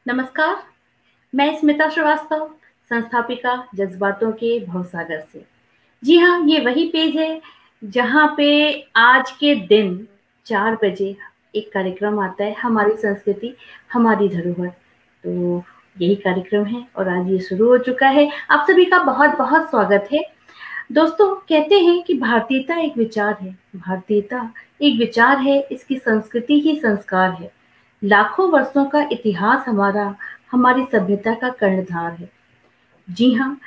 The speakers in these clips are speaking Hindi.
नमस्कार। मैं स्मिता श्रीवास्तव, संस्थापिका जज्बातों के भवसागर से। जी हाँ, ये वही पेज है जहाँ पे आज के दिन 4 बजे एक कार्यक्रम आता है, हमारी संस्कृति हमारी धरोहर। तो यही कार्यक्रम है और आज ये शुरू हो चुका है। आप सभी का बहुत बहुत स्वागत है। दोस्तों, कहते हैं कि भारतीयता एक विचार है। भारतीयता एक विचार है, इसकी संस्कृति ही संस्कार है। लाखों वर्षों का इतिहास हमारी सभ्यता का कर्णधार है। जी हाँ,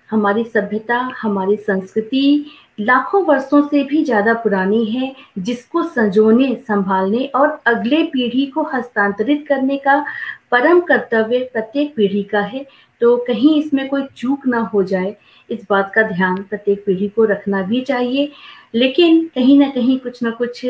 हमारी सभ्यता, हमारी संस्कृति लाखों वर्षों से भी ज़्यादा पुरानी है, जिसको संजोने, सँभालने और अगले पीढ़ी को हस्तांतरित करने का परम कर्तव्य प्रत्येक पीढ़ी का है। तो कहीं इसमें कोई चूक ना हो जाए, इस बात का ध्यान प्रत्येक पीढ़ी को रखना भी चाहिए। लेकिन कहीं न कहीं कुछ न कुछ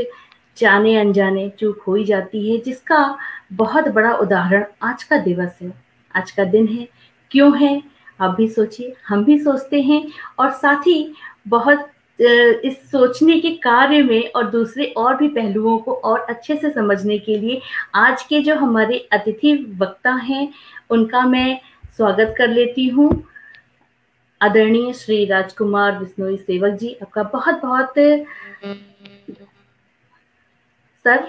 जाने-अनजाने चूक हो ही जाती है, जिसका बहुत बड़ा उदाहरण आज का दिवस है, आज का दिन है। क्यों है? आप भी सोचिए, हम भी सोचते हैं और साथ ही बहुत इस सोचने के कार्य में और दूसरे और भी पहलुओं को और अच्छे से समझने के लिए आज के जो हमारे अतिथि वक्ता हैं, उनका मैं स्वागत कर लेती हूँ। आदरणीय श्री राजकुमार बिश्नोई सेवक जी, आपका बहुत-बहुत सर,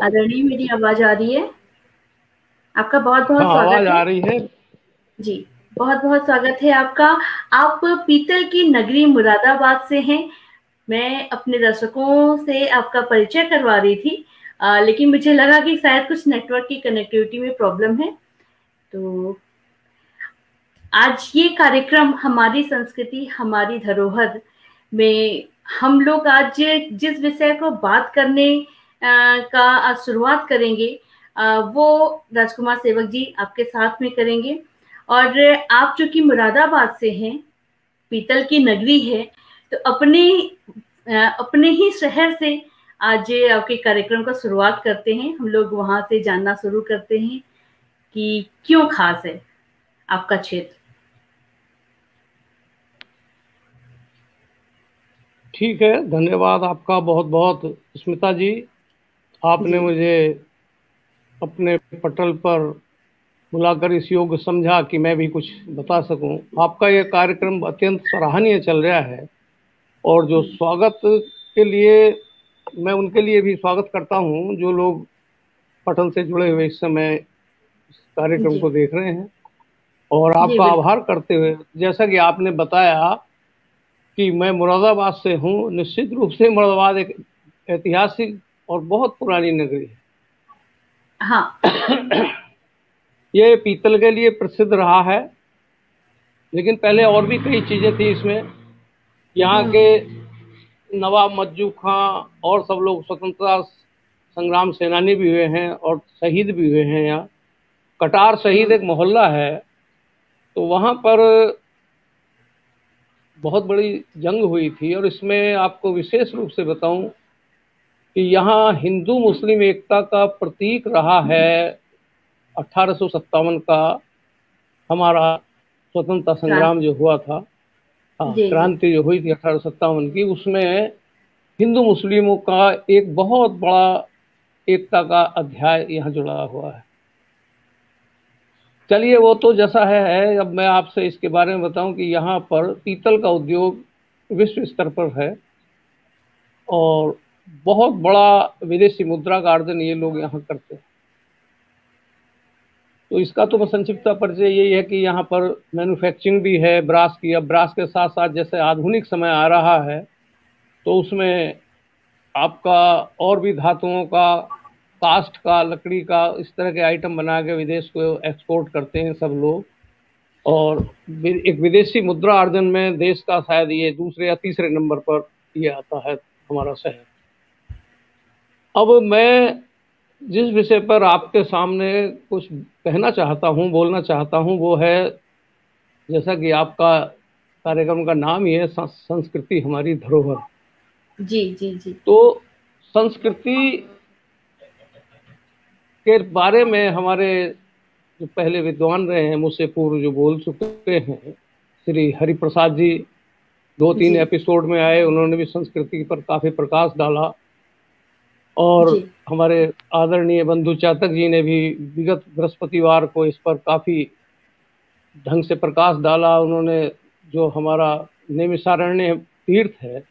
आदरणीय मेरी आवाज़ आ रही है? आपका बहुत-बहुत हाँ, स्वागत आवाज है। आ रही है। जी, बहुत-बहुत स्वागत है आपका। आप पीतल की नगरी मुरादाबाद से हैं। मैं अपने दर्शकों से आपका परिचय करवा रही थी, लेकिन मुझे लगा कि शायद कुछ नेटवर्क की कनेक्टिविटी में प्रॉब्लम है। तो आज ये कार्यक्रम हमारी संस्कृति, हमारी धरोहर में हम लोग आज जिस विषय को बात करने का आज शुरुआत करेंगे, वो राजकुमार सेवक जी आपके साथ में करेंगे। और आप चूँकि मुरादाबाद से हैं, पीतल की नगरी है, तो अपने ही शहर से आज आपके कार्यक्रम का शुरुआत करते हैं। हम लोग वहाँ से जानना शुरू करते हैं कि क्यों खास है आपका क्षेत्र? ठीक है, धन्यवाद आपका बहुत बहुत स्मिता जी। आपने जी, मुझे अपने पटल पर बुलाकर इस योग्य समझा कि मैं भी कुछ बता सकूं। आपका ये कार्यक्रम अत्यंत सराहनीय चल रहा है और जो जी, स्वागत के लिए मैं उनके लिए भी स्वागत करता हूं जो लोग पटल से जुड़े हुए इस समय इस कार्यक्रम जी, को देख रहे हैं, और जी, आपका बिल्कुल। आभार करते हुए जैसा कि आपने बताया कि मैं मुरादाबाद से हूँ। निश्चित रूप से मुरादाबाद एक ऐतिहासिक और बहुत पुरानी नगरी हाँ, है। ये पीतल के लिए प्रसिद्ध रहा है, लेकिन पहले और भी कई चीजें थी इसमें। यहाँ के हुँ, नवाब मज्जू खां और सब लोग स्वतंत्रता संग्राम सेनानी भी हुए हैं और शहीद भी हुए हैं। यहाँ कटार शहीद हुँ, एक मोहल्ला है, तो वहाँ पर बहुत बड़ी जंग हुई थी। और इसमें आपको विशेष रूप से बताऊं कि यहाँ हिंदू मुस्लिम एकता का प्रतीक रहा है 1857 का हमारा स्वतंत्रता संग्राम क्रांति। जो हुआ था। हाँ, जी, जी। क्रांति जो हुई थी 1857 की, उसमें हिंदू मुस्लिमों का एक बहुत बड़ा एकता का अध्याय यहाँ जुड़ा हुआ है। चलिए, वो तो जैसा है। अब मैं आपसे इसके बारे में बताऊं कि यहाँ पर पीतल का उद्योग विश्व स्तर पर है और बहुत बड़ा विदेशी मुद्रा का अर्जन ये लोग यहाँ करते हैं। तो इसका तो बस संक्षिप्त परिचय यही है कि यहाँ पर मैन्युफैक्चरिंग भी है ब्रास की। अब ब्रास के साथ साथ जैसे आधुनिक समय आ रहा है, तो उसमें आपका और भी धातुओं का, कास्ट का, लकड़ी का, इस तरह के आइटम बना के विदेश को एक्सपोर्ट करते हैं सब लोग। और एक विदेशी मुद्रा अर्जन में देश का शायद ये दूसरे या तीसरे नंबर पर ये आता है हमारा शहर। अब मैं जिस विषय पर आपके सामने कुछ कहना चाहता हूँ, बोलना चाहता हूँ, वो है, जैसा कि आपका कार्यक्रम का नाम ही है, संस्कृति हमारी धरोहर। जी, जी, जी। तो संस्कृति के बारे में हमारे जो पहले विद्वान रहे हैं, मुझसे पूर्व जो बोल चुके हैं, श्री हरिप्रसाद जी 2-3 जी, एपिसोड में आए, उन्होंने भी संस्कृति पर काफी प्रकाश डाला। और जी। हमारे आदरणीय बंधु चातक जी ने भी विगत बृहस्पतिवार को इस पर काफी ढंग से प्रकाश डाला। उन्होंने जो हमारा नैमिषारण्य तीर्थ है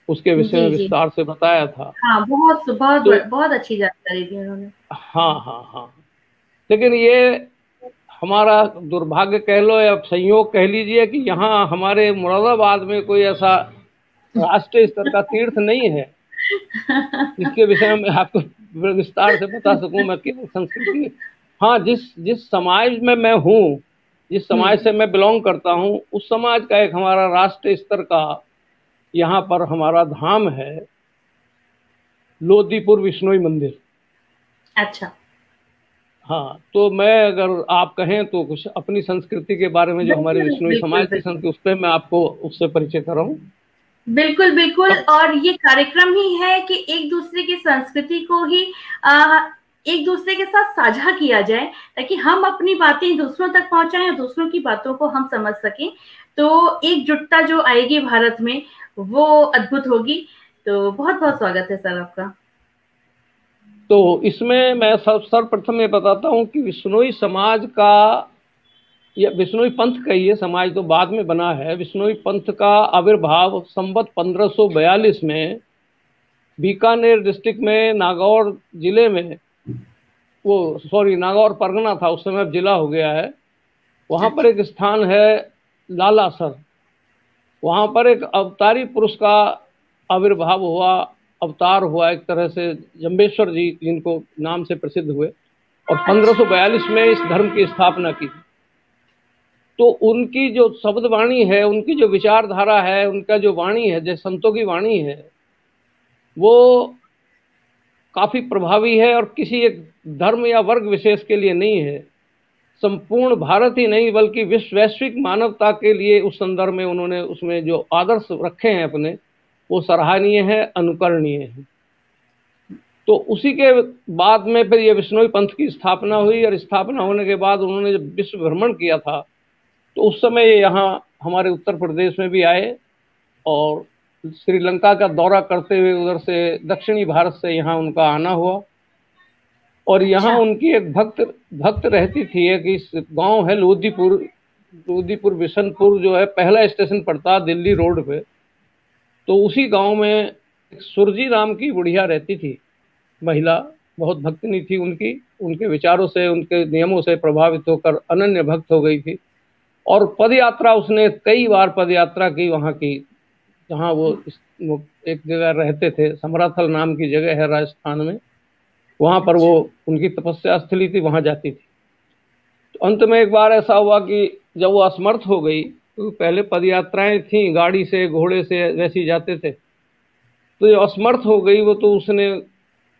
उसके विषय में जी। जी। विस्तार से बताया था। हाँ, बहुत बहुत तो बहुत अच्छी जानकारी दी उन्होंने। हाँ हाँ हाँ, लेकिन ये हमारा दुर्भाग्य कह लो या संयोग कह लीजिए कि यहाँ हमारे मुरादाबाद में कोई ऐसा राष्ट्रीय स्तर का तीर्थ नहीं है जिसके विषय में मैं आपको विस्तार से बता सकूं। मैं केवल संस्कृति, हाँ, जिस जिस समाज में मैं हूँ, जिस समाज से मैं बिलोंग करता हूँ, उस समाज का एक हमारा राष्ट्रीय स्तर का यहाँ पर हमारा धाम है, लोदीपुर विश्नोई मंदिर। अच्छा। हाँ, तो मैं अगर आप कहें तो कुछ अपनी संस्कृति के बारे में, जो हमारे बिल्कुल विश्नोई बिल्कुल समाज की बिल्कुल। संस्कृति, उस पर मैं आपको उससे परिचय कराऊं। बिल्कुल बिल्कुल। अब और ये कार्यक्रम ही है कि एक दूसरे की संस्कृति को ही एक दूसरे के साथ साझा किया जाए, ताकि हम अपनी बातें दूसरों तक पहुंचाएं और दूसरों की बातों को हम समझ सकें। तो एकजुटता जो आएगी भारत में, वो अद्भुत होगी। तो बहुत बहुत स्वागत है सर आपका। तो इसमें मैं सर्वप्रथम ये बताता हूँ कि विश्नोई समाज का, या विश्नोई पंथ का, ये समाज तो बाद में बना है। विश्नोई पंथ का आविर्भाव संवत 1542 में बीकानेर डिस्ट्रिक्ट में नागौर जिले में, वो सॉरी नागौर परगना था उस समय, अब जिला हो गया है। वहां पर एक स्थान है लालासर, वहां पर एक अवतारी पुरुष का आविर्भाव हुआ, अवतार हुआ एक तरह से, जम्बेश्वर जी जिनको नाम से प्रसिद्ध हुए, और 1542 में इस धर्म की स्थापना की। तो उनकी जो शब्द वाणी है, उनकी जो विचारधारा है, उनका जो वाणी है, जो संतों की वाणी है, वो काफी प्रभावी है और किसी एक धर्म या वर्ग विशेष के लिए नहीं है। संपूर्ण भारत ही नहीं बल्कि विश्व वैश्विक मानवता के लिए उस संदर्भ में उन्होंने उसमें जो आदर्श रखे हैं अपने, वो सराहनीय है, अनुकरणीय है। तो उसी के बाद में फिर ये विश्नोई पंथ की स्थापना हुई, और स्थापना होने के बाद उन्होंने जब विश्व भ्रमण किया था, तो उस समय ये यहाँ हमारे उत्तर प्रदेश में भी आए, और श्रीलंका का दौरा करते हुए उधर से दक्षिणी भारत से यहाँ उनका आना हुआ। और यहाँ उनकी एक भक्त रहती थी। एक गांव है लोदीपुर, लोदीपुर बिशनपुर जो है, पहला स्टेशन पड़ता दिल्ली रोड पे। तो उसी गांव में एक सुरजी नाम की बुढ़िया रहती थी, महिला, बहुत भक्तिनी थी उनकी। उनके विचारों से, उनके नियमों से प्रभावित होकर अनन्य भक्त हो गई थी, और पद यात्रा उसने कई बार पद यात्रा की वहाँ की, जहाँ वो एक जगह रहते थे, समराथल नाम की जगह है राजस्थान में, वहाँ पर वो उनकी तपस्या स्थली थी, वहाँ जाती थी। तो अंत में एक बार ऐसा हुआ कि जब वो असमर्थ हो गई, तो पहले पद यात्राएं थी, गाड़ी से, घोड़े से वैसे जाते थे, तो जब असमर्थ हो गई वो, तो उसने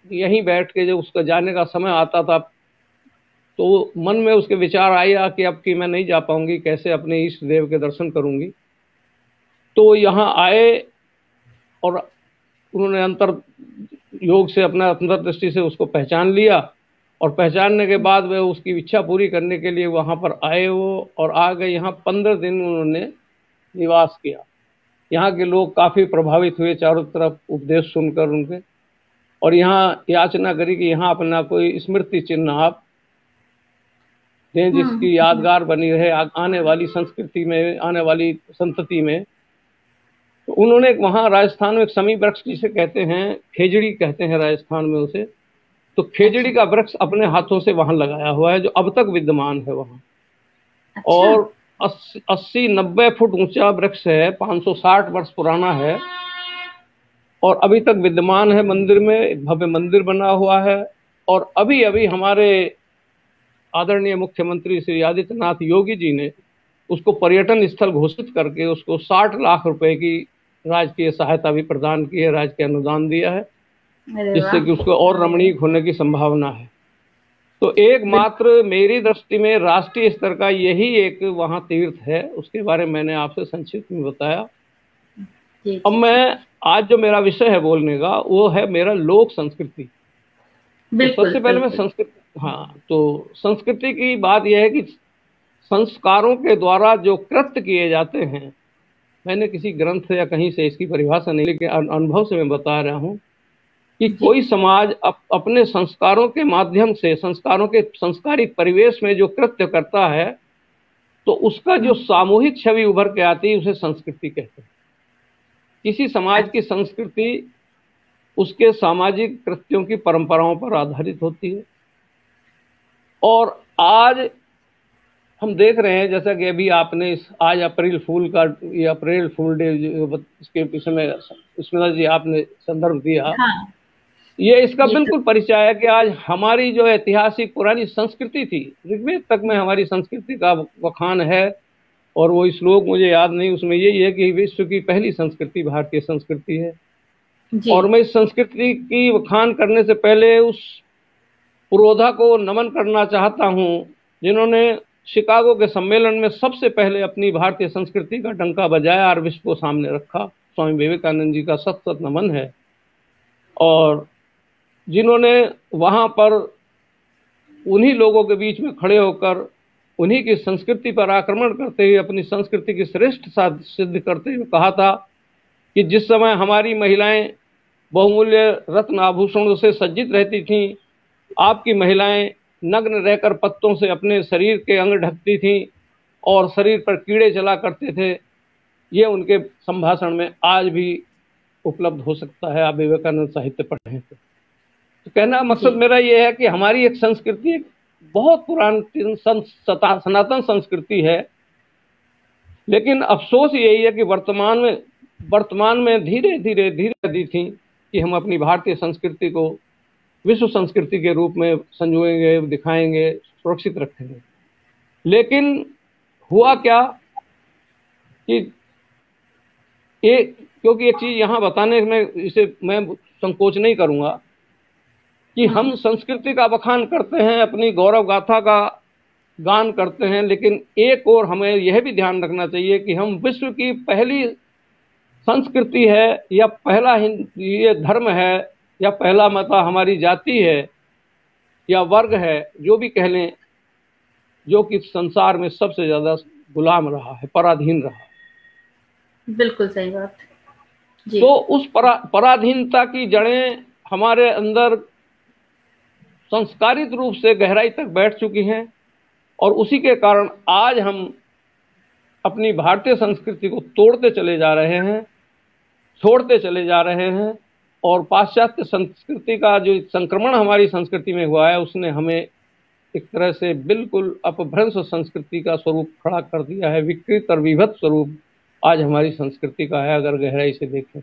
यहीं बैठ के, जब उसका जाने का समय आता था, तो मन में उसके विचार आया कि अब कि मैं नहीं जा पाऊंगी, कैसे अपने इष्ट देव के दर्शन करूंगी। तो यहाँ आए और उन्होंने अंतर योग से, अपना अंतर्दृष्टि से उसको पहचान लिया, और पहचानने के बाद वे उसकी इच्छा पूरी करने के लिए वहाँ पर आए वो, और आ गए। यहाँ 15 दिन उन्होंने निवास किया। यहाँ के लोग काफ़ी प्रभावित हुए चारों तरफ उपदेश सुनकर उनके, और यहाँ याचना करी कि यहाँ अपना कोई स्मृति चिन्ह आप दें, जिसकी यादगार बनी रहे आने वाली संस्कृति में, आने वाली संतति में। तो उन्होंने वहाँ राजस्थान में एक समी वृक्ष जिसे कहते हैं, खेजड़ी कहते हैं राजस्थान में उसे, तो खेजड़ी का वृक्ष अपने हाथों से वहाँ लगाया हुआ है, जो अब तक विद्यमान है वहाँ। और 80-90 फुट ऊंचा वृक्ष है, 560 वर्ष पुराना है, और अभी तक विद्यमान है। मंदिर में एक भव्य मंदिर बना हुआ है। और अभी अभी हमारे आदरणीय मुख्यमंत्री श्री आदित्यनाथ योगी जी ने उसको पर्यटन स्थल घोषित करके उसको 60 लाख रुपए की राजकीय सहायता भी प्रदान की है, राजकीय अनुदान दिया है, जिससे कि उसको और रमणीक होने की संभावना है। तो एकमात्र मेरी दृष्टि में राष्ट्रीय स्तर का यही एक वहाँ तीर्थ है, उसके बारे में मैंने आपसे संक्षिप्त में बताया। अब मैं आज जो मेरा विषय है बोलने का, वो है मेरा लोक संस्कृति। तो सबसे पहले मैं संस्कृति, हाँ, तो संस्कृति की बात यह है कि संस्कारों के द्वारा जो कृत्य किए जाते हैं, मैंने किसी ग्रंथ या कहीं से इसकी परिभाषा नहीं, लेकिन अनुभव से मैं बता रहा हूँ कि कोई समाज अपने संस्कारों के माध्यम से, संस्कारों के संस्कारिक परिवेश में जो कृत्य करता है, तो उसका जो सामूहिक छवि उभर के आती है उसे संस्कृति कहते हैं। किसी समाज की संस्कृति उसके सामाजिक कृत्यों की परंपराओं पर आधारित होती है। और आज हम देख रहे हैं, जैसा कि अभी आपने आज अप्रैल फूल का, ये अप्रैल फूल डे इसके पीछे में स्मिता जी आपने संदर्भ दिया, हाँ, ये इसका बिल्कुल परिचय है कि आज हमारी जो ऐतिहासिक पुरानी संस्कृति थी, ऋग्वेद तक में हमारी संस्कृति का बखान है। और वो श्लोक मुझे याद नहीं, उसमें यही है कि विश्व की पहली संस्कृति भारतीय संस्कृति है। और मैं इस संस्कृति की बखान करने से पहले उस पुरोधा को नमन करना चाहता हूँ जिन्होंने शिकागो के सम्मेलन में सबसे पहले अपनी भारतीय संस्कृति का डंका बजाया और विश्व को सामने रखा। स्वामी विवेकानंद जी का सत सत नमन है। और जिन्होंने वहाँ पर उन्हीं लोगों के बीच में खड़े होकर उन्हीं की संस्कृति पर आक्रमण करते हुए अपनी संस्कृति की श्रेष्ठता सिद्ध करते हुए कहा था कि जिस समय हमारी महिलाएं बहुमूल्य रत्न आभूषणों से सज्जित रहती थीं, आपकी महिलाएं नग्न रहकर पत्तों से अपने शरीर के अंग ढकती थीं और शरीर पर कीड़े चला करते थे। ये उनके संभाषण में आज भी उपलब्ध हो सकता है, आप विवेकानंद साहित्य पढ़ें तो कहना मकसद मेरा ये है कि हमारी एक संस्कृति बहुत पुरानी सनातन संस्कृति है, लेकिन अफसोस यही है कि वर्तमान में धीरे धीरे दी थी कि हम अपनी भारतीय संस्कृति को विश्व संस्कृति के रूप में संजोएंगे, दिखाएंगे, सुरक्षित रखेंगे। लेकिन हुआ क्या कि क्योंकि एक चीज यहाँ बताने में इसे मैं संकोच नहीं करूँगा कि हम संस्कृति का बखान करते हैं, अपनी गौरव गाथा का गान करते हैं, लेकिन एक और हमें यह भी ध्यान रखना चाहिए कि हम विश्व की पहली संस्कृति है या पहला ये धर्म है या पहला मत हमारी जाति है या वर्ग है, जो भी कह लें, जो कि संसार में सबसे ज्यादा गुलाम रहा है, पराधीन रहा। बिल्कुल सही बात जी। तो उस पराधीनता की जड़ें हमारे अंदर संस्कारित रूप से गहराई तक बैठ चुकी हैं और उसी के कारण आज हम अपनी भारतीय संस्कृति को तोड़ते चले जा रहे हैं, छोड़ते चले जा रहे हैं। और पाश्चात्य संस्कृति का जो संक्रमण हमारी संस्कृति में हुआ है उसने हमें एक तरह से बिल्कुल अपभ्रंश संस्कृति का स्वरूप खड़ा कर दिया है। विकृत और विभत्स स्वरूप आज हमारी संस्कृति का है, अगर गहराई से देखें।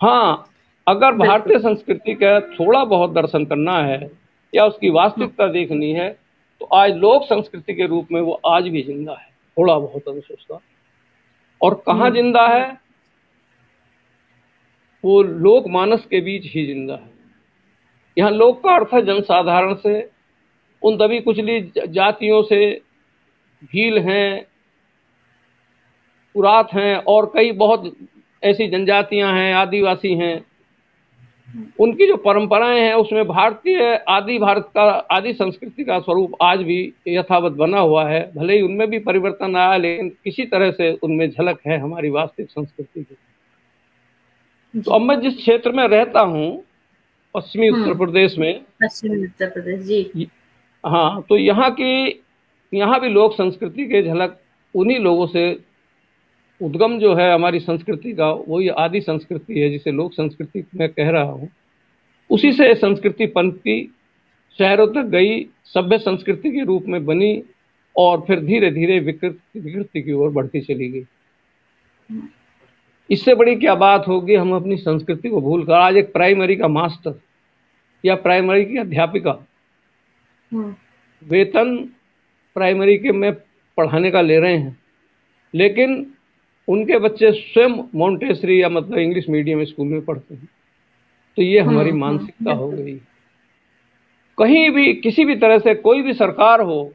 हाँ, अगर भारतीय संस्कृति का थोड़ा बहुत दर्शन करना है या उसकी वास्तविकता देखनी है तो आज लोक संस्कृति के रूप में वो आज भी जिंदा है, थोड़ा बहुत अनुशोचना। और कहाँ जिंदा है? वो लोक मानस के बीच ही जिंदा है। यहाँ लोक का अर्थ है जनसाधारण से, उन दबी कुचली जातियों से, भील हैं, पुरात हैं और कई बहुत ऐसी जनजातियां हैं, आदिवासी हैं। उनकी जो परंपराएं हैं उसमें भारतीय भारत का आदि संस्कृति का स्वरूप आज भी यथावत बना हुआ है। भले ही उनमें भी परिवर्तन आया, लेकिन किसी तरह से उनमें झलक है हमारी वास्तविक संस्कृति की। तो अब मैं जिस क्षेत्र में रहता हूँ, पश्चिमी उत्तर प्रदेश में, पश्चिमी उत्तर प्रदेश जी, हाँ, तो यहाँ भी लोक संस्कृति के झलक उन्हीं लोगों से उद्गम जो है हमारी संस्कृति का, वही आदि संस्कृति है जिसे लोक संस्कृति मैं कह रहा हूँ। उसी से संस्कृति पनपी, शहरों तक गई, सभ्य संस्कृति के रूप में बनी और फिर धीरे धीरे विकृति की ओर बढ़ती चली गई। इससे बड़ी क्या बात होगी हम अपनी संस्कृति को भूलकर आज एक प्राइमरी का मास्टर या प्राइमरी की अध्यापिका वेतन प्राइमरी के में पढ़ाने का ले रहे हैं, लेकिन उनके बच्चे स्वयं मॉन्टेसरी या मतलब इंग्लिश मीडियम स्कूल में पढ़ते हैं। तो ये हमारी मानसिकता हो गई। कहीं भी किसी भी तरह से कोई भी सरकार हो,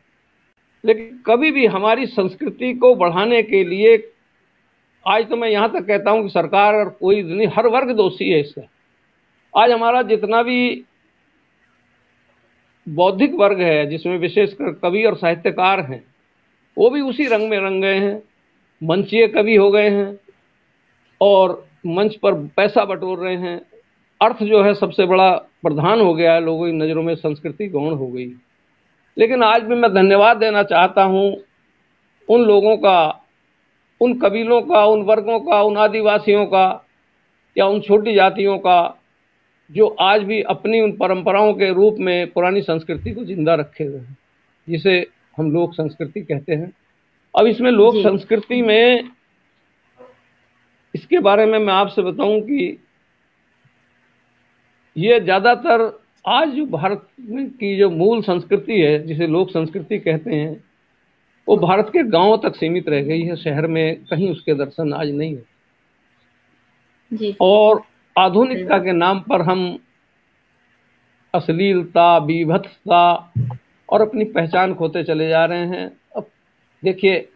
लेकिन कभी भी हमारी संस्कृति को बढ़ाने के लिए, आज तो मैं यहाँ तक कहता हूँ कि सरकार और कोई नहीं, हर वर्ग दोषी है इसका। आज हमारा जितना भी बौद्धिक वर्ग है, जिसमें विशेषकर कवि और साहित्यकार हैं, वो भी उसी रंग में रंग गए हैं, मंचीय कवि हो गए हैं और मंच पर पैसा बटोर रहे हैं, अर्थ जो है सबसे बड़ा प्रधान हो गया है, लोगों की नज़रों में संस्कृति गौण हो गई। लेकिन आज भी मैं धन्यवाद देना चाहता हूँ उन लोगों का, उन कबीलों का, उन वर्गों का, उन आदिवासियों का या उन छोटी जातियों का जो आज भी अपनी उन परंपराओं के रूप में पुरानी संस्कृति को जिंदा रखे हुए हैं, जिसे हम लोक संस्कृति कहते हैं। अब इसमें लोक संस्कृति में इसके बारे में मैं आपसे बताऊं कि ये ज़्यादातर आज जो भारत की जो मूल संस्कृति है, जिसे लोक संस्कृति कहते हैं, वो भारत के गांवों तक सीमित रह गई है। शहर में कहीं उसके दर्शन आज नहीं है जी। और आधुनिकता के नाम पर हम अश्लीलता, बीभत्सता और अपनी पहचान खोते चले जा रहे हैं। अब देखिए,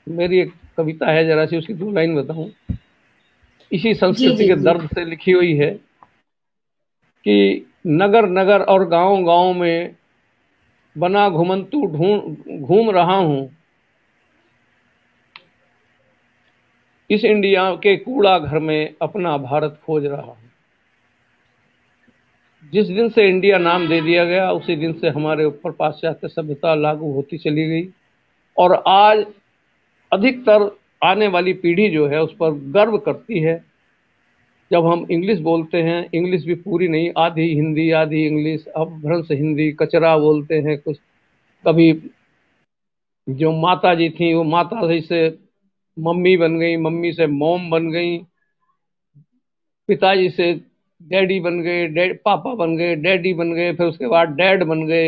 मेरी एक कविता है, जरा सी उसकी 2 लाइन बताऊं, इसी संस्कृति के दर्द से लिखी हुई है कि नगर नगर और गांव गांव में बना घुमंतू घूम रहा हूं, इस इंडिया के कूड़ा घर में अपना भारत खोज रहा हूं। जिस दिन से इंडिया नाम दे दिया गया, उसी दिन से हमारे ऊपर पाश्चात्य सभ्यता लागू होती चली गई और आज अधिकतर आने वाली पीढ़ी जो है उस पर गर्व करती है। जब हम इंग्लिश बोलते हैं, इंग्लिश भी पूरी नहीं, आधी हिंदी आधी इंग्लिश, अपभ्रंश हिंदी, कचरा बोलते हैं कुछ। कभी जो माता जी थी वो माता जी से मम्मी बन गई, मम्मी से मॉम बन गई, पिताजी से डैडी बन गए, पापा बन गए, डैडी बन गए, फिर उसके बाद डैड बन गए।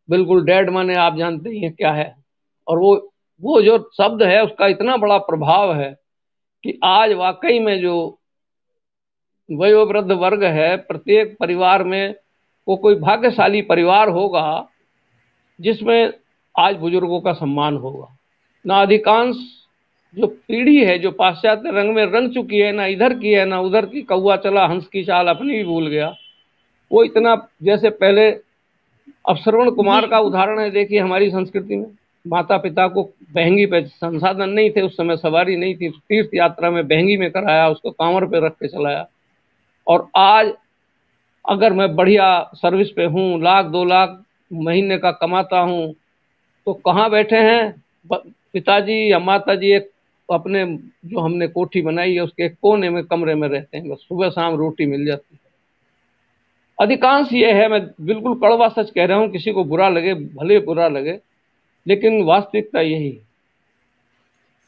बिल्कुल डैड माने आप जानते ही हैं क्या है। और वो जो शब्द है उसका इतना बड़ा प्रभाव है कि आज वाकई में जो वयोवृद्ध वर्ग है, प्रत्येक परिवार में वो कोई भाग्यशाली परिवार होगा जिसमें आज बुजुर्गों का सम्मान होगा। ना अधिकांश जो पीढ़ी है जो पाश्चात्य रंग में रंग चुकी है, ना इधर की है ना उधर की, कौवा चला हंस की चाल अपनी भी भूल गया, वो इतना, जैसे पहले अब श्रवण कुमार का उदाहरण है, देखिए हमारी संस्कृति में माता पिता को बहंगी पे संसाधन नहीं थे, उस समय सवारी नहीं थी, तीर्थ यात्रा में बहंगी में कराया, उसको कांवर पे रख के चलाया। और आज अगर मैं बढ़िया सर्विस पे हूँ, 1-2 लाख महीने का कमाता हूँ, तो कहाँ बैठे हैं पिताजी या माता जी, एक अपने जो हमने कोठी बनाई है उसके एक कोने में कमरे में रहते हैं, बस सुबह शाम रोटी मिल जाती है। अधिकांश ये है, मैं बिल्कुल कड़वा सच कह रहा हूँ, किसी को बुरा लगे भले बुरा लगे, लेकिन वास्तविकता यही है।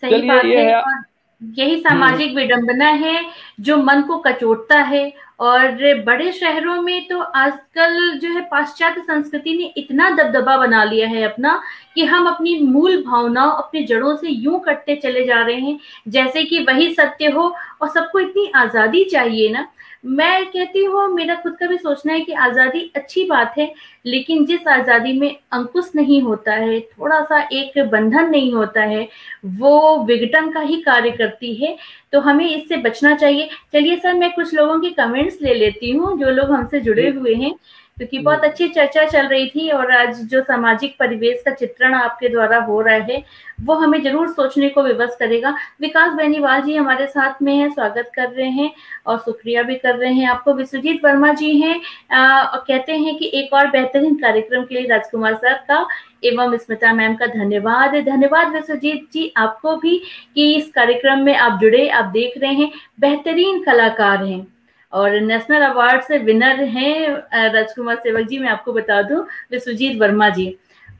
सही बात है। यही सामाजिक विडंबना है जो मन को कचोटता है। और बड़े शहरों में तो आजकल जो है पाश्चात्य संस्कृति ने इतना दबदबा बना लिया है अपना, कि हम अपनी मूल भावनाओं, अपनी जड़ों से यूं कटते चले जा रहे हैं जैसे कि वही सत्य हो। और सबको इतनी आजादी चाहिए ना। मैं कहती हूँ, मेरा खुद का भी सोचना है कि आजादी अच्छी बात है, लेकिन जिस आजादी में अंकुश नहीं होता है, थोड़ा सा एक बंधन नहीं होता है, वो विघटन का ही कार्य करती है। तो हमें इससे बचना चाहिए। चलिए सर, मैं कुछ लोगों के कमेंट्स ले लेती हूँ जो लोग हमसे जुड़े हुए हैं, क्योंकि बहुत अच्छी चर्चा चल रही थी। और आज जो सामाजिक परिवेश का चित्रण आपके द्वारा हो रहा है वो हमें जरूर सोचने को विवश करेगा। विकास बेनीवाल जी हमारे साथ में है, स्वागत कर रहे हैं और शुक्रिया भी कर रहे हैं आपको। विश्वजीत वर्मा जी हैं, कहते हैं कि एक और बेहतरीन कार्यक्रम के लिए राजकुमार सर का एवं स्मिता मैम का धन्यवाद। धन्यवाद विश्वजीत जी आपको भी कि इस कार्यक्रम में आप जुड़े, आप देख रहे हैं, बेहतरीन कलाकार हैं और नेशनल अवार्ड से विनर हैं राजकुमार सेवक जी। मैं आपको बता दूं, विश्वजीत वर्मा जी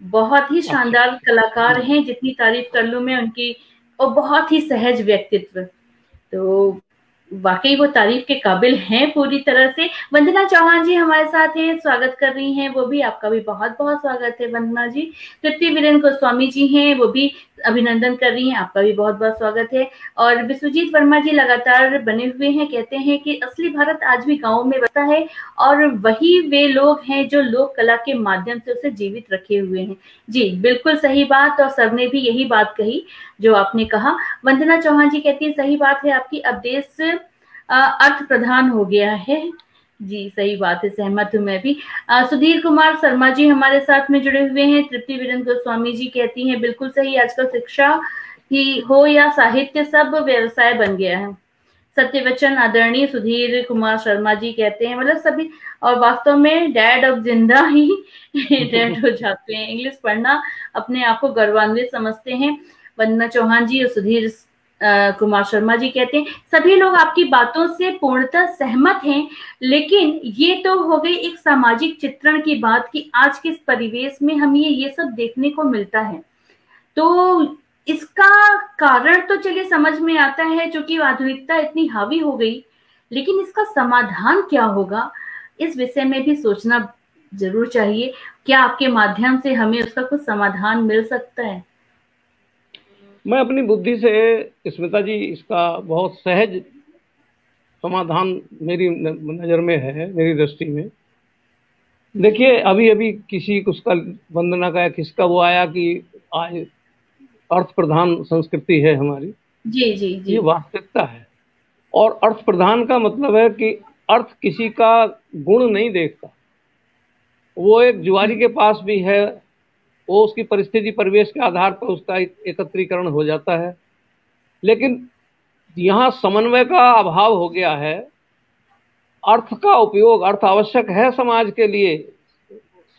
बहुत ही शानदार कलाकार हैं, जितनी तारीफ कर लूं मैं उनकी, और बहुत ही सहज व्यक्तित्व, तो वाकई वो तारीफ के काबिल हैं पूरी तरह से। वंदना चौहान जी हमारे साथ हैं, स्वागत कर रही हैं, वो भी आपका भी बहुत बहुत स्वागत है वंदना जी। तृप्ति वीरेंद्र गोस्वामी जी हैं, वो भी अभिनंदन कर रही हैं, आपका भी बहुत बहुत स्वागत है। और विश्वजीत वर्मा जी लगातार बने हुए हैं, कहते हैं कि असली भारत आज भी गाँव में बसा है और वही वे लोग हैं जो लोक कला के माध्यम से उसे जीवित रखे हुए हैं। जी बिल्कुल सही बात, और सर ने भी यही बात कही जो आपने कहा। वंदना चौहान जी कहती है सही बात है आपकी, अब देश अर्थ प्रधान हो गया है। जी सही बात है, सहमत हूं मैं भी। सुधीर कुमार शर्मा जी हमारे साथ में जुड़े हुए हैं। तृप्ति वीरेंद्र गोस्वामी जी कहती हैं बिल्कुल सही, आजकल शिक्षा ही हो या साहित्य सब व्यवसाय बन गया है। सत्यवचन आदरणीय सुधीर कुमार शर्मा जी कहते हैं, मतलब सभी, और वास्तव में डैड अब जिंदा ही डैड हो जाते हैं। इंग्लिश पढ़ना अपने आप को गौरवान्वित समझते हैं। वंदना चौहान जी और सुधीर कुमार शर्मा जी कहते हैं सभी लोग आपकी बातों से पूर्णतः सहमत हैं, लेकिन ये तो हो गई एक सामाजिक चित्रण की बात कि आज के इस परिवेश में हमें ये सब देखने को मिलता है। तो इसका कारण तो चलिए समझ में आता है, क्योंकि आधुनिकता इतनी हावी हो गई, लेकिन इसका समाधान क्या होगा, इस विषय में भी सोचना जरूर चाहिए। क्या आपके माध्यम से हमें उसका कुछ समाधान मिल सकता है? मैं अपनी बुद्धि से स्मिता जी इसका बहुत सहज समाधान मेरी नजर में है, मेरी दृष्टि में। देखिए, अभी अभी किसी उसका वंदना का किसका वो आया कि आज अर्थ प्रधान संस्कृति है हमारी। जी जी जी, ये वास्तविकता है। और अर्थ प्रधान का मतलब है कि अर्थ किसी का गुण नहीं देखता। वो एक जुआरी के पास भी है, वो उसकी परिस्थिति परिवेश के आधार पर उसका एकत्रीकरण हो जाता है, लेकिन यहाँ समन्वय का अभाव हो गया है। अर्थ का उपयोग, अर्थ आवश्यक है समाज के लिए,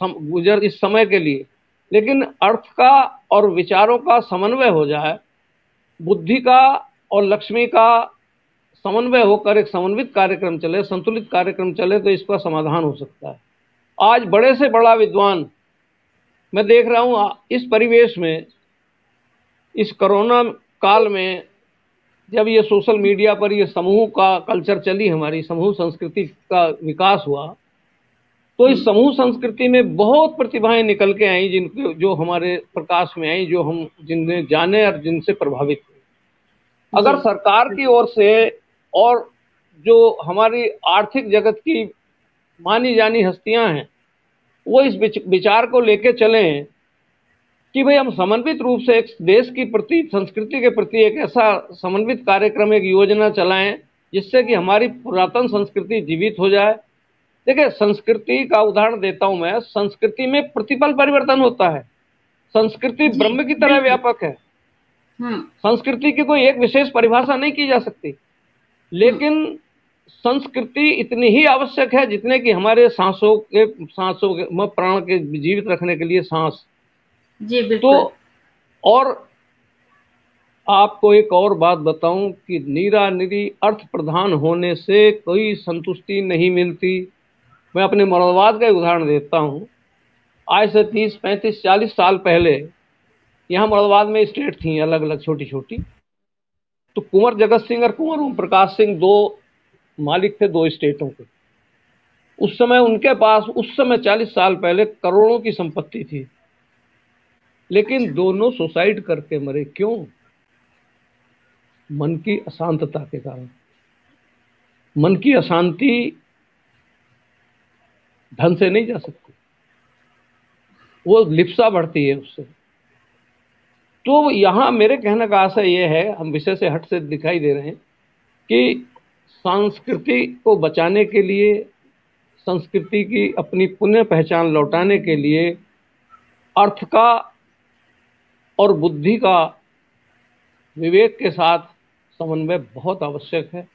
गुजर इस समय के लिए, लेकिन अर्थ का और विचारों का समन्वय हो जाए, बुद्धि का और लक्ष्मी का समन्वय होकर एक समन्वित कार्यक्रम चले, संतुलित कार्यक्रम चले, तो इसका समाधान हो सकता है। आज बड़े से बड़ा विद्वान मैं देख रहा हूँ इस परिवेश में, इस कोरोना काल में, जब ये सोशल मीडिया पर ये समूह का कल्चर चली, हमारी समूह संस्कृति का विकास हुआ, तो इस समूह संस्कृति में बहुत प्रतिभाएं निकल के आई, जिनको जो हमारे प्रकाश में आई, जो हम जिन्हें जाने और जिनसे प्रभावित हुए। अगर सरकार की ओर से और जो हमारी आर्थिक जगत की मानी जानी हस्तियां हैं, वो इस विचार को लेके चलें कि भाई हम समन्वित रूप से एक देश की प्रति, संस्कृति के प्रति एक ऐसा समन्वित कार्यक्रम, एक योजना चलाएं जिससे कि हमारी पुरातन संस्कृति जीवित हो जाए। देखिए, संस्कृति का उदाहरण देता हूं मैं। संस्कृति में प्रतिपल परिवर्तन होता है। संस्कृति ब्रह्म की तरह व्यापक है। संस्कृति की कोई एक विशेष परिभाषा नहीं की जा सकती, लेकिन संस्कृति इतनी ही आवश्यक है जितने कि हमारे सांसों के प्राण के जीवित रखने के लिए सांस। जी बिल्कुल। तो और आपको एक और बात बताऊं कि निरानिरी अर्थ प्रधान होने से कोई संतुष्टि नहीं मिलती। मैं अपने मरवाद का उदाहरण देता हूं। आज से 30, 35, 40 साल पहले यहाँ मरवाद में स्टेट थी अलग अलग छोटी छोटी, तो कुंवर जगत सिंह और कुंवर ओम प्रकाश सिंह दो मालिक थे दो स्टेटों के। उस समय उनके पास, उस समय 40 साल पहले, करोड़ों की संपत्ति थी, लेकिन दोनों सुसाइड करके मरे। क्यों? मन की अशांतता के कारण। मन की अशांति धन से नहीं जा सकती, वो लिप्सा बढ़ती है उससे। तो यहाँ मेरे कहने का आशय ये है, हम विषय से हट से दिखाई दे रहे हैं, कि संस्कृति को बचाने के लिए, संस्कृति की अपनी पुनः पहचान लौटाने के लिए अर्थ का और बुद्धि का विवेक के साथ समन्वय बहुत आवश्यक है।